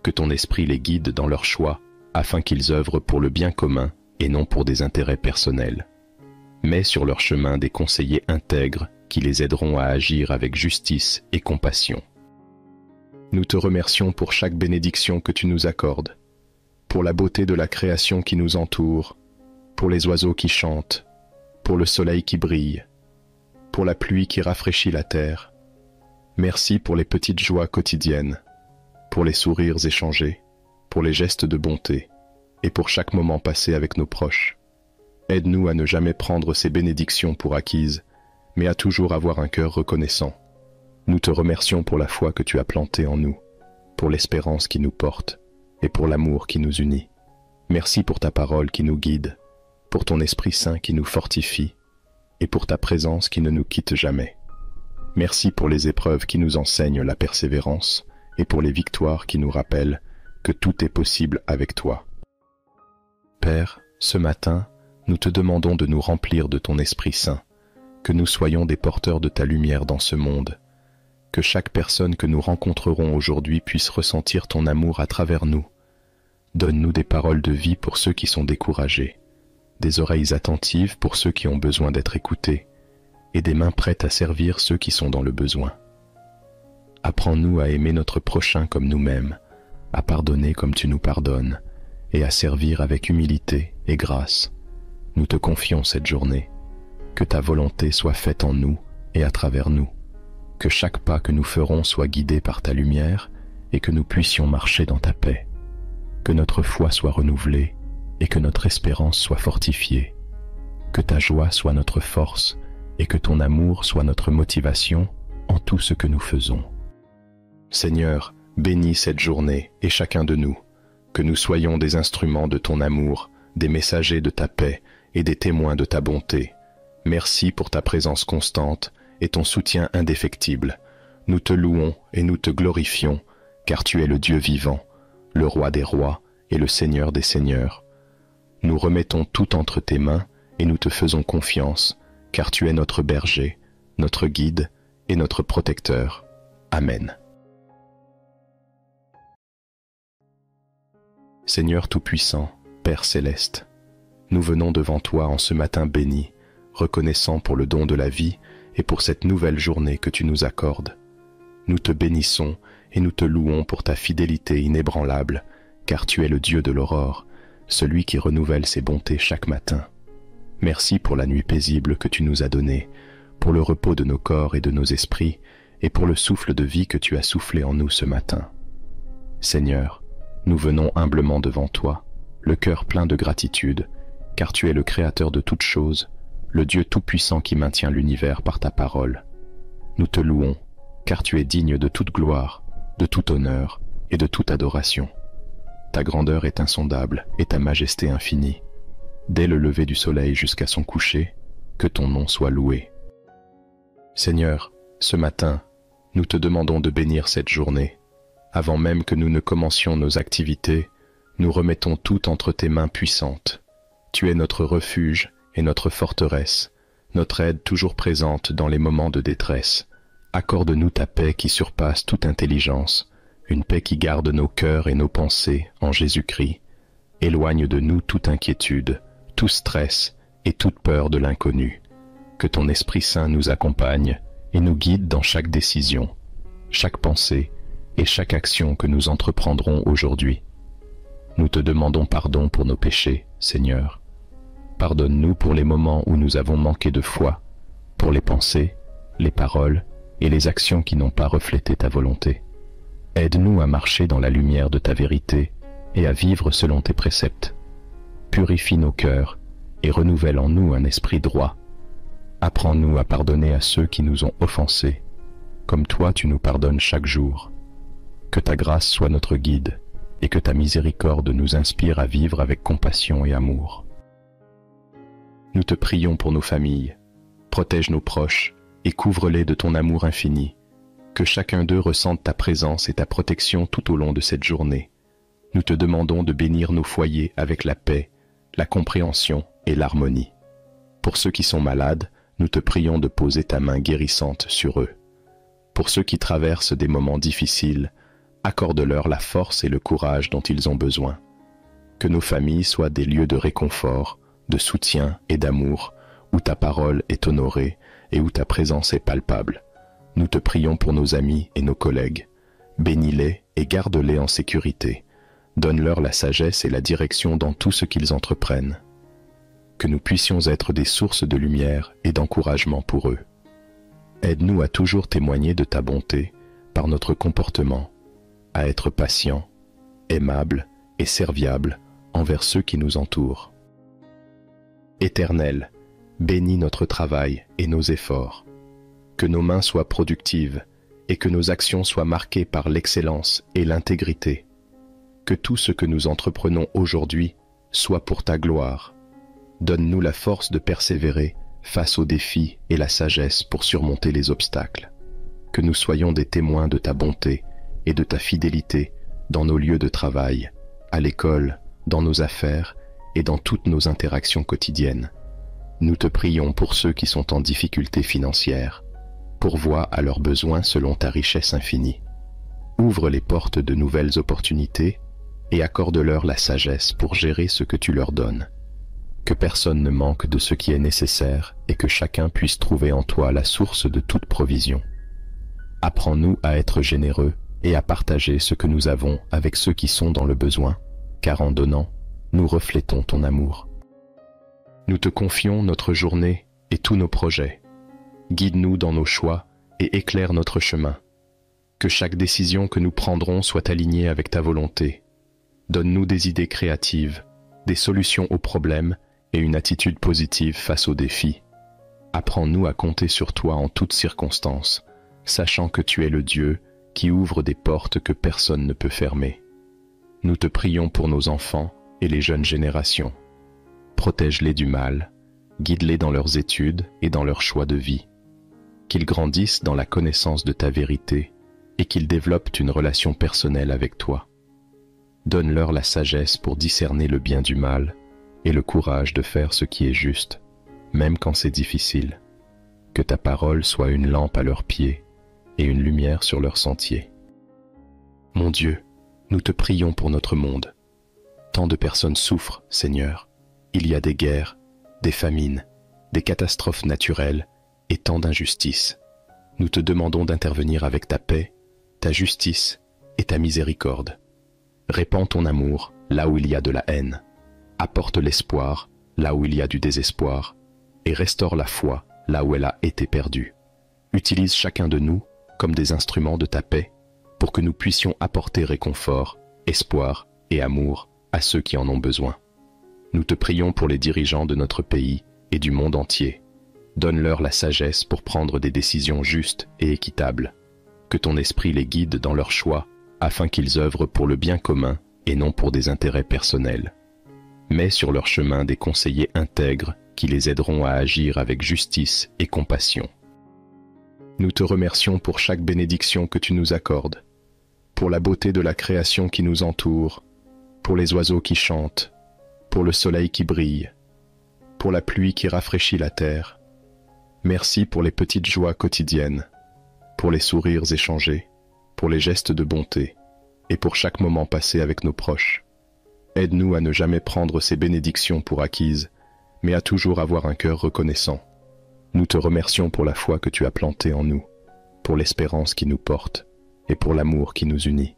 Que ton esprit les guide dans leurs choix afin qu'ils œuvrent pour le bien commun et non pour des intérêts personnels. Mets sur leur chemin des conseillers intègres qui les aideront à agir avec justice et compassion. Nous te remercions pour chaque bénédiction que tu nous accordes, pour la beauté de la création qui nous entoure, pour les oiseaux qui chantent, pour le soleil qui brille, pour la pluie qui rafraîchit la terre. Merci pour les petites joies quotidiennes, pour les sourires échangés, pour les gestes de bonté et pour chaque moment passé avec nos proches. Aide-nous à ne jamais prendre ces bénédictions pour acquises, mais à toujours avoir un cœur reconnaissant. Nous te remercions pour la foi que tu as plantée en nous, pour l'espérance qui nous porte et pour l'amour qui nous unit. Merci pour ta parole qui nous guide, pour ton Esprit Saint qui nous fortifie et pour ta présence qui ne nous quitte jamais. Merci pour les épreuves qui nous enseignent la persévérance et pour les victoires qui nous rappellent que tout est possible avec toi. Père, ce matin, nous te demandons de nous remplir de ton Esprit Saint, que nous soyons des porteurs de ta lumière dans ce monde, que chaque personne que nous rencontrerons aujourd'hui puisse ressentir ton amour à travers nous. Donne-nous des paroles de vie pour ceux qui sont découragés, des oreilles attentives pour ceux qui ont besoin d'être écoutés, et des mains prêtes à servir ceux qui sont dans le besoin. Apprends-nous à aimer notre prochain comme nous-mêmes, à pardonner comme tu nous pardonnes, et à servir avec humilité et grâce. Nous te confions cette journée. Que ta volonté soit faite en nous et à travers nous. Que chaque pas que nous ferons soit guidé par ta lumière et que nous puissions marcher dans ta paix. Que notre foi soit renouvelée et que notre espérance soit fortifiée. Que ta joie soit notre force et que ton amour soit notre motivation en tout ce que nous faisons. Seigneur, bénis cette journée et chacun de nous, que nous soyons des instruments de ton amour, des messagers de ta paix et des témoins de ta bonté. Merci pour ta présence constante et ton soutien indéfectible. Nous te louons et nous te glorifions, car tu es le Dieu vivant, le Roi des rois et le Seigneur des seigneurs. Nous remettons tout entre tes mains et nous te faisons confiance, car tu es notre berger, notre guide et notre protecteur. Amen. Seigneur Tout-Puissant, Père Céleste, nous venons devant toi en ce matin béni, reconnaissant pour le don de la vie et pour cette nouvelle journée que tu nous accordes. Nous te bénissons et nous te louons pour ta fidélité inébranlable, car tu es le Dieu de l'aurore, celui qui renouvelle ses bontés chaque matin. Merci pour la nuit paisible que tu nous as donnée, pour le repos de nos corps et de nos esprits, et pour le souffle de vie que tu as soufflé en nous ce matin. Seigneur, nous venons humblement devant toi, le cœur plein de gratitude, car tu es le Créateur de toutes choses, le Dieu tout-puissant qui maintient l'univers par ta parole. Nous te louons, car tu es digne de toute gloire, de tout honneur et de toute adoration. Ta grandeur est insondable et ta majesté infinie. Dès le lever du soleil jusqu'à son coucher, que ton nom soit loué. Seigneur, ce matin, nous te demandons de bénir cette journée. Avant même que nous ne commencions nos activités, nous remettons tout entre tes mains puissantes. Tu es notre refuge et notre forteresse, notre aide toujours présente dans les moments de détresse. Accorde-nous ta paix qui surpasse toute intelligence, une paix qui garde nos cœurs et nos pensées en Jésus-Christ. Éloigne de nous toute inquiétude, tout stress et toute peur de l'inconnu. Que ton Esprit Saint nous accompagne et nous guide dans chaque décision, chaque pensée et chaque action que nous entreprendrons aujourd'hui. Nous te demandons pardon pour nos péchés, Seigneur. Pardonne-nous pour les moments où nous avons manqué de foi, pour les pensées, les paroles et les actions qui n'ont pas reflété ta volonté. Aide-nous à marcher dans la lumière de ta vérité et à vivre selon tes préceptes. Purifie nos cœurs et renouvelle en nous un esprit droit. Apprends-nous à pardonner à ceux qui nous ont offensés, comme toi tu nous pardonnes chaque jour. Que ta grâce soit notre guide et que ta miséricorde nous inspire à vivre avec compassion et amour. Nous te prions pour nos familles. Protège nos proches et couvre-les de ton amour infini. Que chacun d'eux ressente ta présence et ta protection tout au long de cette journée. Nous te demandons de bénir nos foyers avec la paix, la compréhension et l'harmonie. Pour ceux qui sont malades, nous te prions de poser ta main guérissante sur eux. Pour ceux qui traversent des moments difficiles, accorde-leur la force et le courage dont ils ont besoin. Que nos familles soient des lieux de réconfort, de soutien et d'amour, où ta parole est honorée et où ta présence est palpable. Nous te prions pour nos amis et nos collègues. Bénis-les et garde-les en sécurité. Donne-leur la sagesse et la direction dans tout ce qu'ils entreprennent. Que nous puissions être des sources de lumière et d'encouragement pour eux. Aide-nous à toujours témoigner de ta bonté par notre comportement, à être patients, aimables et serviables envers ceux qui nous entourent. Éternel, bénis notre travail et nos efforts. Que nos mains soient productives et que nos actions soient marquées par l'excellence et l'intégrité. Que tout ce que nous entreprenons aujourd'hui soit pour ta gloire. Donne-nous la force de persévérer face aux défis et la sagesse pour surmonter les obstacles. Que nous soyons des témoins de ta bonté et de ta fidélité dans nos lieux de travail, à l'école, dans nos affaires et dans toutes nos interactions quotidiennes. Nous te prions pour ceux qui sont en difficulté financière. Pourvois à leurs besoins selon ta richesse infinie. Ouvre les portes de nouvelles opportunités et accorde-leur la sagesse pour gérer ce que tu leur donnes. Que personne ne manque de ce qui est nécessaire et que chacun puisse trouver en toi la source de toute provision. Apprends-nous à être généreux et à partager ce que nous avons avec ceux qui sont dans le besoin, car en donnant, nous reflétons ton amour. Nous te confions notre journée et tous nos projets. Guide-nous dans nos choix et éclaire notre chemin. Que chaque décision que nous prendrons soit alignée avec ta volonté. Donne-nous des idées créatives, des solutions aux problèmes et une attitude positive face aux défis. Apprends-nous à compter sur toi en toutes circonstances, sachant que tu es le Dieu qui ouvre des portes que personne ne peut fermer. Nous te prions pour nos enfants et les jeunes générations. Protège-les du mal, guide-les dans leurs études et dans leurs choix de vie. Qu'ils grandissent dans la connaissance de ta vérité et qu'ils développent une relation personnelle avec toi. Donne-leur la sagesse pour discerner le bien du mal et le courage de faire ce qui est juste, même quand c'est difficile. Que ta parole soit une lampe à leurs pieds et une lumière sur leur sentier. Mon Dieu, nous te prions pour notre monde. Tant de personnes souffrent, Seigneur. Il y a des guerres, des famines, des catastrophes naturelles et tant d'injustices. Nous te demandons d'intervenir avec ta paix, ta justice et ta miséricorde. Répands ton amour là où il y a de la haine. Apporte l'espoir là où il y a du désespoir et restaure la foi là où elle a été perdue. Utilise chacun de nous comme des instruments de ta paix pour que nous puissions apporter réconfort, espoir et amour à ceux qui en ont besoin. Nous te prions pour les dirigeants de notre pays et du monde entier. Donne-leur la sagesse pour prendre des décisions justes et équitables. Que ton esprit les guide dans leurs choix, afin qu'ils œuvrent pour le bien commun et non pour des intérêts personnels. Mets sur leur chemin des conseillers intègres qui les aideront à agir avec justice et compassion. Nous te remercions pour chaque bénédiction que tu nous accordes, pour la beauté de la création qui nous entoure, pour les oiseaux qui chantent, pour le soleil qui brille, pour la pluie qui rafraîchit la terre. Merci pour les petites joies quotidiennes, pour les sourires échangés, pour les gestes de bonté, et pour chaque moment passé avec nos proches. Aide-nous à ne jamais prendre ces bénédictions pour acquises, mais à toujours avoir un cœur reconnaissant. Nous te remercions pour la foi que tu as plantée en nous, pour l'espérance qui nous porte, et pour l'amour qui nous unit.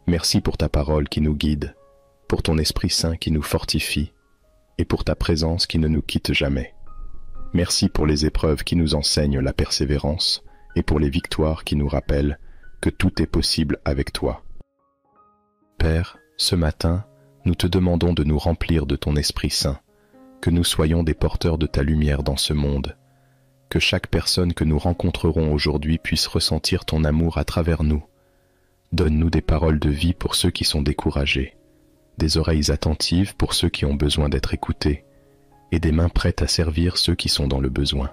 Merci pour ta parole qui nous guide, pour ton Esprit Saint qui nous fortifie, et pour ta présence qui ne nous quitte jamais. Merci pour les épreuves qui nous enseignent la persévérance, et pour les victoires qui nous rappellent que tout est possible avec toi. Père, ce matin, nous te demandons de nous remplir de ton Esprit Saint, que nous soyons des porteurs de ta lumière dans ce monde, que chaque personne que nous rencontrerons aujourd'hui puisse ressentir ton amour à travers nous. Donne-nous des paroles de vie pour ceux qui sont découragés, des oreilles attentives pour ceux qui ont besoin d'être écoutés, et des mains prêtes à servir ceux qui sont dans le besoin.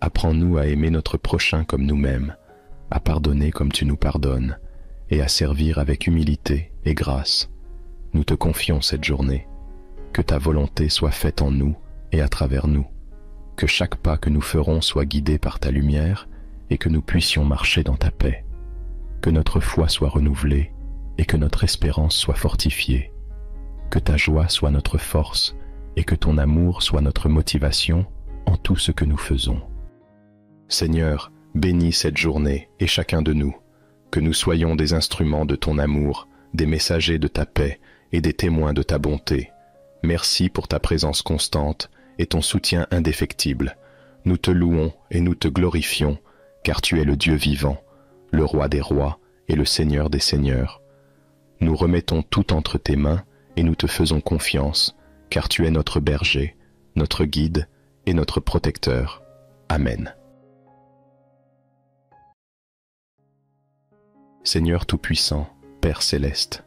Apprends-nous à aimer notre prochain comme nous-mêmes, à pardonner comme tu nous pardonnes, et à servir avec humilité et grâce. Nous te confions cette journée. Que ta volonté soit faite en nous et à travers nous. Que chaque pas que nous ferons soit guidé par ta lumière et que nous puissions marcher dans ta paix. Que notre foi soit renouvelée et que notre espérance soit fortifiée. Que ta joie soit notre force et que ton amour soit notre motivation en tout ce que nous faisons. Seigneur, bénis cette journée et chacun de nous, que nous soyons des instruments de ton amour, des messagers de ta paix et des témoins de ta bonté. Merci pour ta présence constante et ton soutien indéfectible. Nous te louons et nous te glorifions, car tu es le Dieu vivant, le Roi des rois et le Seigneur des seigneurs. Nous remettons tout entre tes mains et nous te faisons confiance, car tu es notre berger, notre guide et notre protecteur. Amen. Seigneur Tout-Puissant, Père Céleste,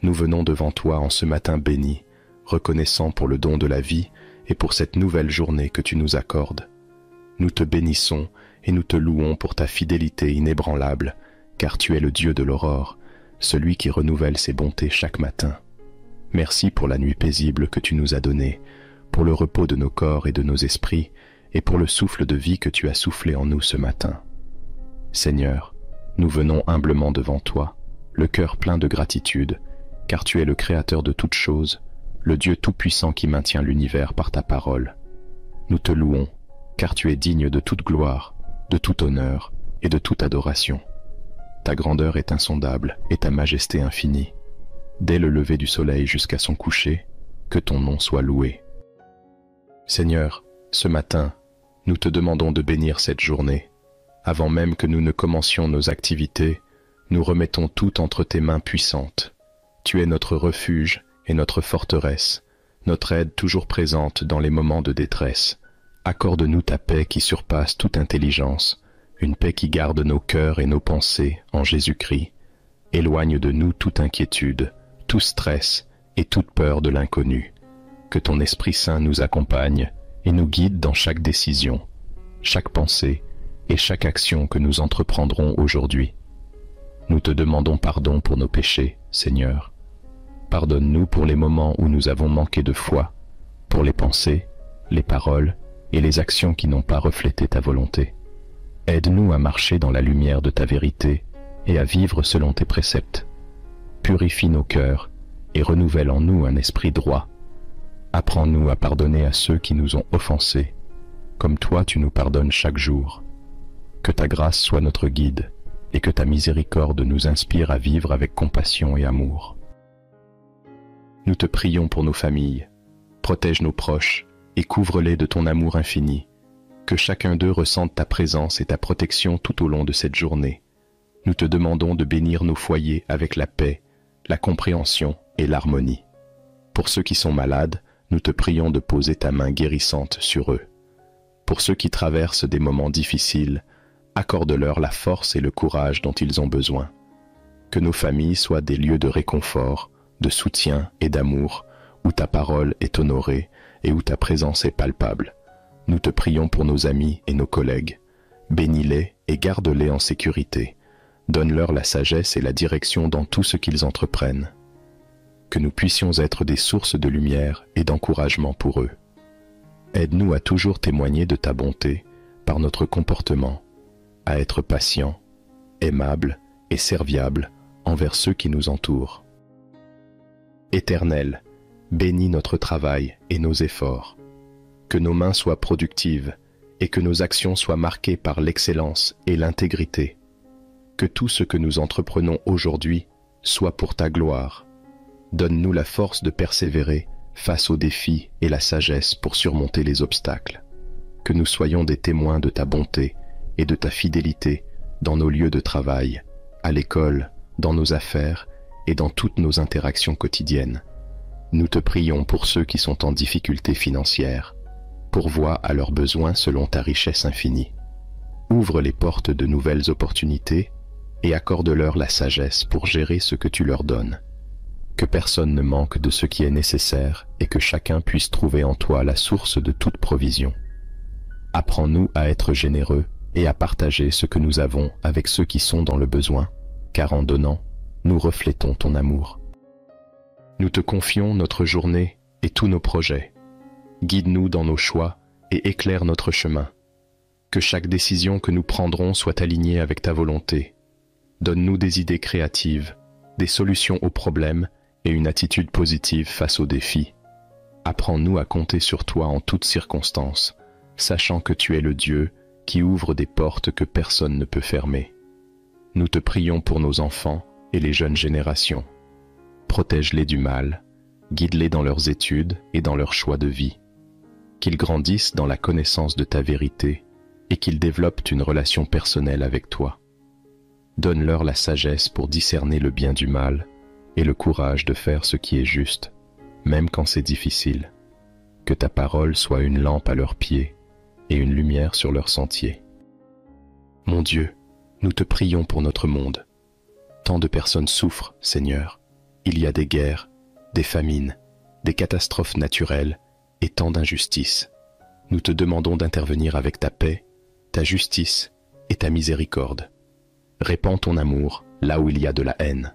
nous venons devant toi en ce matin béni, reconnaissant pour le don de la vie et pour cette nouvelle journée que tu nous accordes. Nous te bénissons et nous te louons pour ta fidélité inébranlable, car tu es le Dieu de l'aurore, celui qui renouvelle ses bontés chaque matin. Merci pour la nuit paisible que tu nous as donnée, pour le repos de nos corps et de nos esprits, et pour le souffle de vie que tu as soufflé en nous ce matin. Seigneur, nous venons humblement devant toi, le cœur plein de gratitude, car tu es le Créateur de toutes choses, le Dieu tout-puissant qui maintient l'univers par ta parole. Nous te louons, car tu es digne de toute gloire, de tout honneur et de toute adoration. Ta grandeur est insondable et ta majesté infinie. Dès le lever du soleil jusqu'à son coucher, que ton nom soit loué. Seigneur, ce matin, nous te demandons de bénir cette journée. Avant même que nous ne commencions nos activités, nous remettons tout entre tes mains puissantes. Tu es notre refuge et notre forteresse, notre aide toujours présente dans les moments de détresse. Accorde-nous ta paix qui surpasse toute intelligence, une paix qui garde nos cœurs et nos pensées en Jésus-Christ. Éloigne de nous toute inquiétude, tout stress et toute peur de l'inconnu. Que ton Esprit Saint nous accompagne et nous guide dans chaque décision, chaque pensée et chaque action que nous entreprendrons aujourd'hui. Nous te demandons pardon pour nos péchés, Seigneur. Pardonne-nous pour les moments où nous avons manqué de foi, pour les pensées, les paroles et les actions qui n'ont pas reflété ta volonté. Aide-nous à marcher dans la lumière de ta vérité et à vivre selon tes préceptes. Purifie nos cœurs et renouvelle en nous un esprit droit. Apprends-nous à pardonner à ceux qui nous ont offensés, comme toi tu nous pardonnes chaque jour. Que ta grâce soit notre guide et que ta miséricorde nous inspire à vivre avec compassion et amour. Nous te prions pour nos familles. Protège nos proches et couvre-les de ton amour infini. Que chacun d'eux ressente ta présence et ta protection tout au long de cette journée. Nous te demandons de bénir nos foyers avec la paix, la compréhension et l'harmonie. Pour ceux qui sont malades, nous te prions de poser ta main guérissante sur eux. Pour ceux qui traversent des moments difficiles, accorde-leur la force et le courage dont ils ont besoin. Que nos familles soient des lieux de réconfort, de soutien et d'amour, où ta parole est honorée et où ta présence est palpable. Nous te prions pour nos amis et nos collègues. Bénis-les et garde-les en sécurité. Donne-leur la sagesse et la direction dans tout ce qu'ils entreprennent. Que nous puissions être des sources de lumière et d'encouragement pour eux. Aide-nous à toujours témoigner de ta bonté par notre comportement, à être patients, aimables et serviables envers ceux qui nous entourent. Éternel, bénis notre travail et nos efforts. Que nos mains soient productives et que nos actions soient marquées par l'excellence et l'intégrité. Que tout ce que nous entreprenons aujourd'hui soit pour ta gloire. Donne-nous la force de persévérer face aux défis et la sagesse pour surmonter les obstacles. Que nous soyons des témoins de ta bonté et de ta fidélité dans nos lieux de travail, à l'école, dans nos affaires et dans toutes nos interactions quotidiennes. Nous te prions pour ceux qui sont en difficulté financière. Pourvois à leurs besoins selon ta richesse infinie. Ouvre les portes de nouvelles opportunités et accorde-leur la sagesse pour gérer ce que tu leur donnes. Que personne ne manque de ce qui est nécessaire et que chacun puisse trouver en toi la source de toute provision. Apprends-nous à être généreux et à partager ce que nous avons avec ceux qui sont dans le besoin, car en donnant, nous reflétons ton amour. Nous te confions notre journée et tous nos projets. Guide-nous dans nos choix et éclaire notre chemin. Que chaque décision que nous prendrons soit alignée avec ta volonté. Donne-nous des idées créatives, des solutions aux problèmes et une attitude positive face aux défis. Apprends-nous à compter sur toi en toutes circonstances, sachant que tu es le Dieu qui ouvre des portes que personne ne peut fermer. Nous te prions pour nos enfants et les jeunes générations. Protège-les du mal, guide-les dans leurs études et dans leurs choix de vie. Qu'ils grandissent dans la connaissance de ta vérité et qu'ils développent une relation personnelle avec toi. Donne-leur la sagesse pour discerner le bien du mal et le courage de faire ce qui est juste, même quand c'est difficile. Que ta parole soit une lampe à leurs pieds et une lumière sur leur sentier. Mon Dieu, nous te prions pour notre monde. Tant de personnes souffrent, Seigneur. Il y a des guerres, des famines, des catastrophes naturelles et tant d'injustices. Nous te demandons d'intervenir avec ta paix, ta justice et ta miséricorde. Répands ton amour là où il y a de la haine.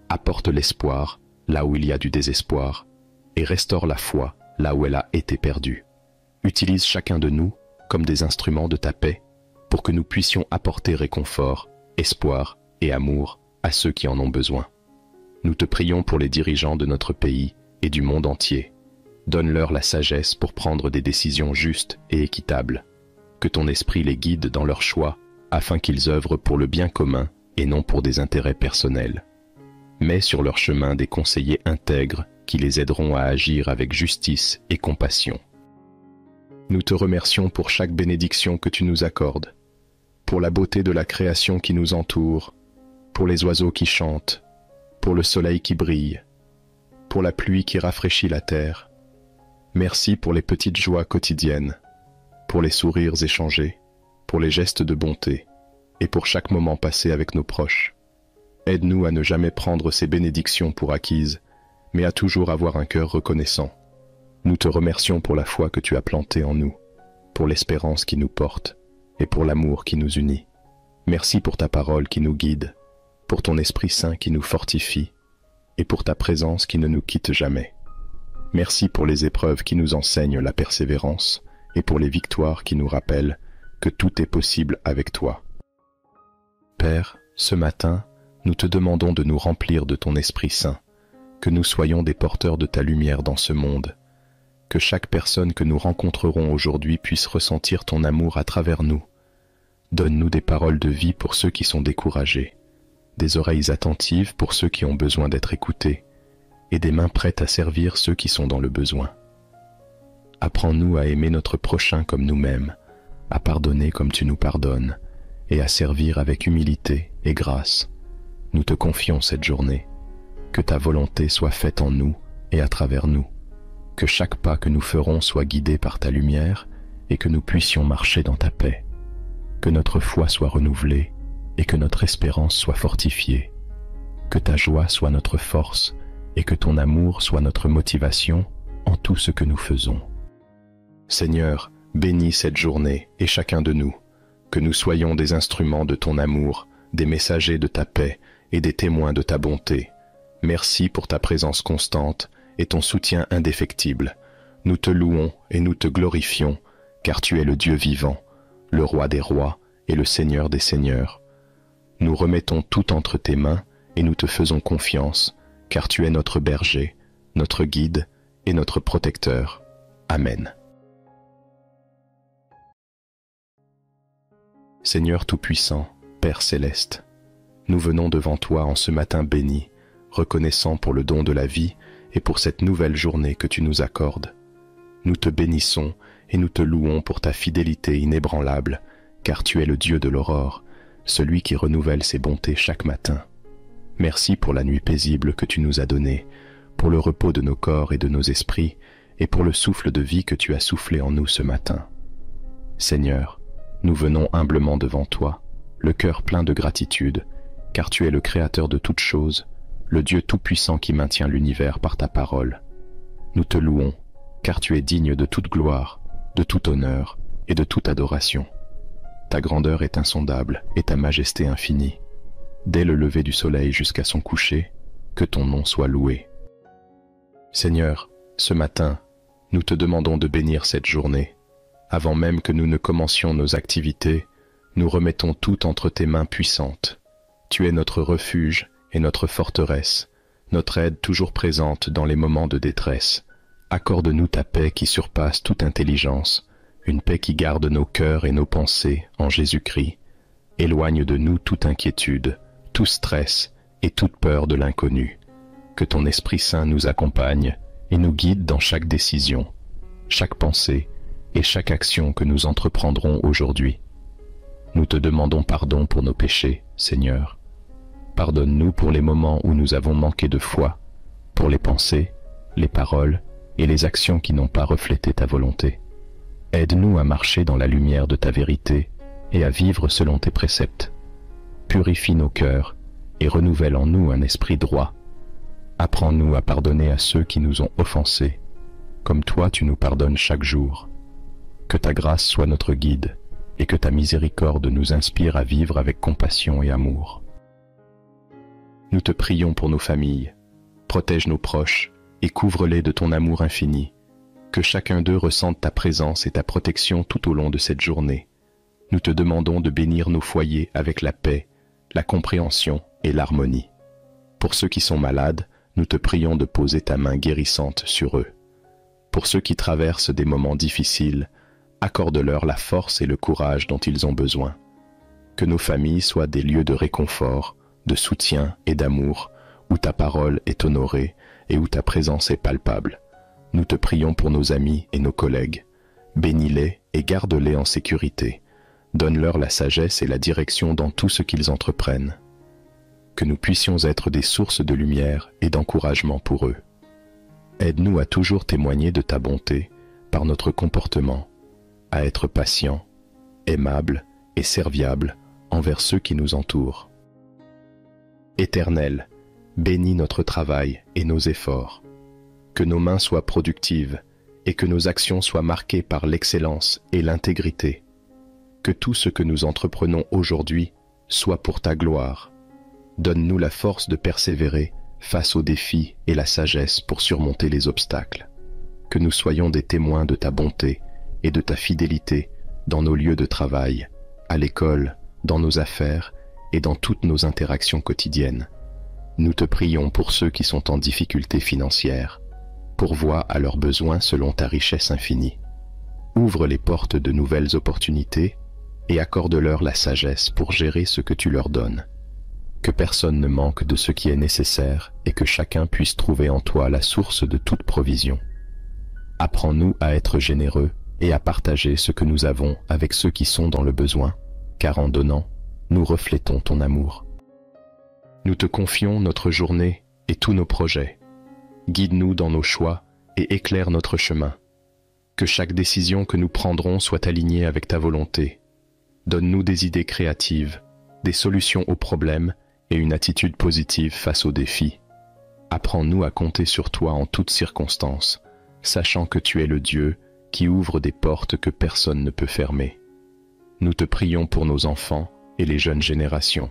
Apporte l'espoir là où il y a du désespoir et restaure la foi là où elle a été perdue. Utilise chacun de nous comme des instruments de ta paix pour que nous puissions apporter réconfort, espoir et amour à ceux qui en ont besoin. Nous te prions pour les dirigeants de notre pays et du monde entier. Donne-leur la sagesse pour prendre des décisions justes et équitables. Que ton esprit les guide dans leurs choix afin qu'ils œuvrent pour le bien commun et non pour des intérêts personnels. Mets sur leur chemin des conseillers intègres qui les aideront à agir avec justice et compassion. Nous te remercions pour chaque bénédiction que tu nous accordes, pour la beauté de la création qui nous entoure, pour les oiseaux qui chantent, pour le soleil qui brille, pour la pluie qui rafraîchit la terre. Merci pour les petites joies quotidiennes, pour les sourires échangés, pour les gestes de bonté et pour chaque moment passé avec nos proches. Aide-nous à ne jamais prendre ces bénédictions pour acquises, mais à toujours avoir un cœur reconnaissant. Nous te remercions pour la foi que tu as plantée en nous, pour l'espérance qui nous porte et pour l'amour qui nous unit. Merci pour ta parole qui nous guide, pour ton Esprit Saint qui nous fortifie et pour ta présence qui ne nous quitte jamais. Merci pour les épreuves qui nous enseignent la persévérance et pour les victoires qui nous rappellent que tout est possible avec toi. Père, ce matin, nous te demandons de nous remplir de ton Esprit Saint, que nous soyons des porteurs de ta lumière dans ce monde, que chaque personne que nous rencontrerons aujourd'hui puisse ressentir ton amour à travers nous. Donne-nous des paroles de vie pour ceux qui sont découragés, des oreilles attentives pour ceux qui ont besoin d'être écoutés, et des mains prêtes à servir ceux qui sont dans le besoin. Apprends-nous à aimer notre prochain comme nous-mêmes, à pardonner comme tu nous pardonnes, et à servir avec humilité et grâce. Nous te confions cette journée. Que ta volonté soit faite en nous et à travers nous. Que chaque pas que nous ferons soit guidé par ta lumière et que nous puissions marcher dans ta paix. Que notre foi soit renouvelée et que notre espérance soit fortifiée. Que ta joie soit notre force et que ton amour soit notre motivation en tout ce que nous faisons. Seigneur, bénis cette journée et chacun de nous, que nous soyons des instruments de ton amour, des messagers de ta paix et des témoins de ta bonté. Merci pour ta présence constante et ton soutien indéfectible. Nous te louons et nous te glorifions, car tu es le Dieu vivant, le Roi des rois et le Seigneur des seigneurs. Nous remettons tout entre tes mains et nous te faisons confiance, car tu es notre berger, notre guide et notre protecteur. Amen. Seigneur Tout-Puissant, Père Céleste, nous venons devant toi en ce matin béni, reconnaissant pour le don de la vie et pour cette nouvelle journée que tu nous accordes. Nous te bénissons et nous te louons pour ta fidélité inébranlable, car tu es le Dieu de l'aurore, celui qui renouvelle ses bontés chaque matin. Merci pour la nuit paisible que tu nous as donnée, pour le repos de nos corps et de nos esprits, et pour le souffle de vie que tu as soufflé en nous ce matin. Seigneur, nous venons humblement devant toi, le cœur plein de gratitude, car tu es le Créateur de toutes choses, le Dieu tout-puissant qui maintient l'univers par ta parole. Nous te louons, car tu es digne de toute gloire, de tout honneur et de toute adoration. Ta grandeur est insondable et ta majesté infinie. Dès le lever du soleil jusqu'à son coucher, que ton nom soit loué. Seigneur, ce matin, nous te demandons de bénir cette journée. Avant même que nous ne commencions nos activités, nous remettons tout entre tes mains puissantes. Tu es notre refuge et notre forteresse, notre aide toujours présente dans les moments de détresse. Accorde-nous ta paix qui surpasse toute intelligence, une paix qui garde nos cœurs et nos pensées en Jésus-Christ. Éloigne de nous toute inquiétude, tout stress et toute peur de l'inconnu. Que ton Esprit Saint nous accompagne et nous guide dans chaque décision, chaque pensée et chaque action que nous entreprendrons aujourd'hui. Nous te demandons pardon pour nos péchés, Seigneur. Pardonne-nous pour les moments où nous avons manqué de foi, pour les pensées, les paroles et les actions qui n'ont pas reflété ta volonté. Aide-nous à marcher dans la lumière de ta vérité et à vivre selon tes préceptes. Purifie nos cœurs et renouvelle en nous un esprit droit. Apprends-nous à pardonner à ceux qui nous ont offensés, comme toi tu nous pardonnes chaque jour. Que ta grâce soit notre guide et que ta miséricorde nous inspire à vivre avec compassion et amour. Nous te prions pour nos familles. Protège nos proches et couvre-les de ton amour infini. Que chacun d'eux ressente ta présence et ta protection tout au long de cette journée. Nous te demandons de bénir nos foyers avec la paix, la compréhension et l'harmonie. Pour ceux qui sont malades, nous te prions de poser ta main guérissante sur eux. Pour ceux qui traversent des moments difficiles, accorde-leur la force et le courage dont ils ont besoin. Que nos familles soient des lieux de réconfort, de soutien et d'amour, où ta parole est honorée et où ta présence est palpable. Nous te prions pour nos amis et nos collègues. Bénis-les et garde-les en sécurité. Donne-leur la sagesse et la direction dans tout ce qu'ils entreprennent. Que nous puissions être des sources de lumière et d'encouragement pour eux. Aide-nous à toujours témoigner de ta bonté par notre comportement, à être patients, aimables et serviables envers ceux qui nous entourent. Éternel, bénis notre travail et nos efforts. Que nos mains soient productives et que nos actions soient marquées par l'excellence et l'intégrité. Que tout ce que nous entreprenons aujourd'hui soit pour ta gloire. Donne-nous la force de persévérer face aux défis et la sagesse pour surmonter les obstacles. Que nous soyons des témoins de ta bonté et de ta fidélité dans nos lieux de travail, à l'école, dans nos affaires et dans toutes nos interactions quotidiennes. Nous te prions pour ceux qui sont en difficulté financière. Pourvois à leurs besoins selon ta richesse infinie. Ouvre les portes de nouvelles opportunités et accorde-leur la sagesse pour gérer ce que tu leur donnes. Que personne ne manque de ce qui est nécessaire et que chacun puisse trouver en toi la source de toute provision. Apprends-nous à être généreux et à partager ce que nous avons avec ceux qui sont dans le besoin, car en donnant, nous reflétons ton amour. Nous te confions notre journée et tous nos projets. Guide-nous dans nos choix et éclaire notre chemin. Que chaque décision que nous prendrons soit alignée avec ta volonté. Donne-nous des idées créatives, des solutions aux problèmes et une attitude positive face aux défis. Apprends-nous à compter sur toi en toutes circonstances, sachant que tu es le Dieu qui ouvre des portes que personne ne peut fermer. Nous te prions pour nos enfants et les jeunes générations.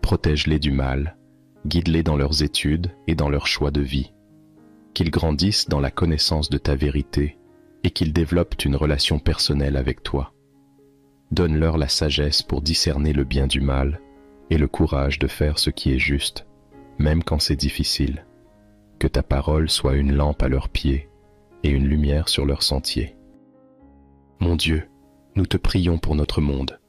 Protège-les du mal, guide-les dans leurs études et dans leurs choix de vie. Qu'ils grandissent dans la connaissance de ta vérité et qu'ils développent une relation personnelle avec toi. Donne-leur la sagesse pour discerner le bien du mal et le courage de faire ce qui est juste, même quand c'est difficile. Que ta parole soit une lampe à leurs pieds et une lumière sur leur sentier. Mon Dieu, nous te prions pour notre monde.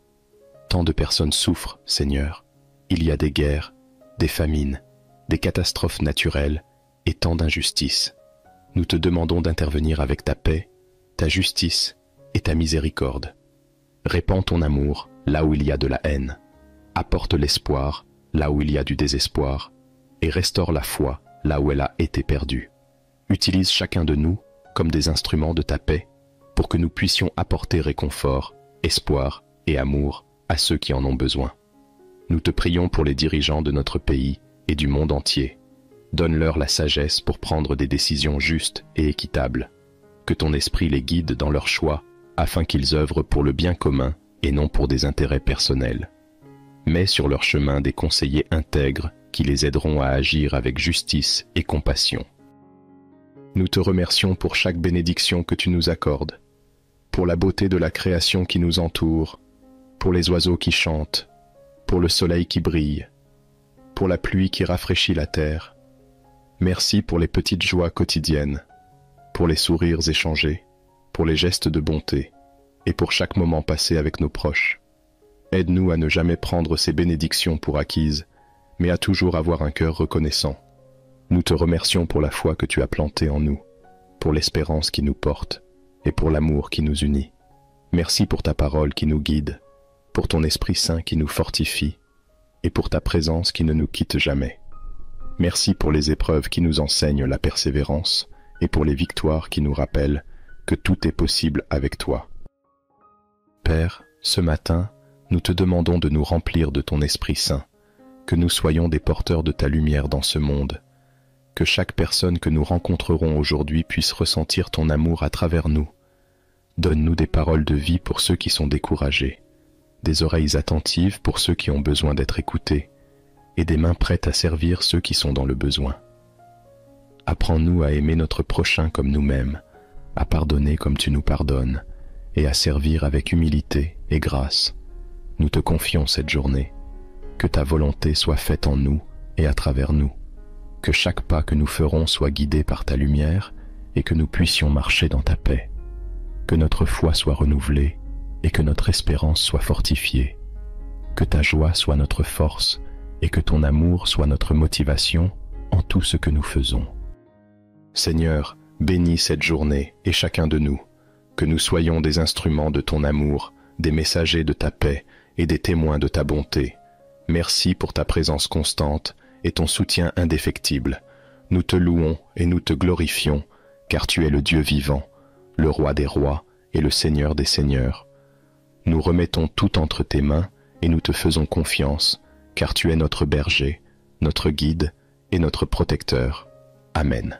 Tant de personnes souffrent, Seigneur. Il y a des guerres, des famines, des catastrophes naturelles et tant d'injustices. Nous te demandons d'intervenir avec ta paix, ta justice et ta miséricorde. Répands ton amour là où il y a de la haine. Apporte l'espoir là où il y a du désespoir et restaure la foi là où elle a été perdue. Utilise chacun de nous comme des instruments de ta paix pour que nous puissions apporter réconfort, espoir et amour à ceux qui en ont besoin. Nous te prions pour les dirigeants de notre pays et du monde entier. Donne-leur la sagesse pour prendre des décisions justes et équitables. Que ton esprit les guide dans leurs choix afin qu'ils œuvrent pour le bien commun et non pour des intérêts personnels. Mets sur leur chemin des conseillers intègres qui les aideront à agir avec justice et compassion. Nous te remercions pour chaque bénédiction que tu nous accordes, pour la beauté de la création qui nous entoure, pour les oiseaux qui chantent, pour le soleil qui brille, pour la pluie qui rafraîchit la terre. Merci pour les petites joies quotidiennes, pour les sourires échangés, pour les gestes de bonté et pour chaque moment passé avec nos proches. Aide-nous à ne jamais prendre ces bénédictions pour acquises, mais à toujours avoir un cœur reconnaissant. Nous te remercions pour la foi que tu as plantée en nous, pour l'espérance qui nous porte et pour l'amour qui nous unit. Merci pour ta parole qui nous guide, pour ton Esprit Saint qui nous fortifie et pour ta présence qui ne nous quitte jamais. Merci pour les épreuves qui nous enseignent la persévérance et pour les victoires qui nous rappellent que tout est possible avec toi. Père, ce matin, nous te demandons de nous remplir de ton Esprit Saint, que nous soyons des porteurs de ta lumière dans ce monde, que chaque personne que nous rencontrerons aujourd'hui puisse ressentir ton amour à travers nous. Donne-nous des paroles de vie pour ceux qui sont découragés, des oreilles attentives pour ceux qui ont besoin d'être écoutés, et des mains prêtes à servir ceux qui sont dans le besoin. Apprends-nous à aimer notre prochain comme nous-mêmes, à pardonner comme tu nous pardonnes, et à servir avec humilité et grâce. Nous te confions cette journée. Que ta volonté soit faite en nous et à travers nous. Que chaque pas que nous ferons soit guidé par ta lumière et que nous puissions marcher dans ta paix. Que notre foi soit renouvelée et que notre espérance soit fortifiée. Que ta joie soit notre force et que ton amour soit notre motivation en tout ce que nous faisons. Seigneur, bénis cette journée et chacun de nous, que nous soyons des instruments de ton amour, des messagers de ta paix et des témoins de ta bonté. Merci pour ta présence constante et ton soutien indéfectible. Nous te louons et nous te glorifions, car tu es le Dieu vivant, le Roi des rois et le Seigneur des seigneurs. Nous remettons tout entre tes mains et nous te faisons confiance, car tu es notre berger, notre guide et notre protecteur. Amen.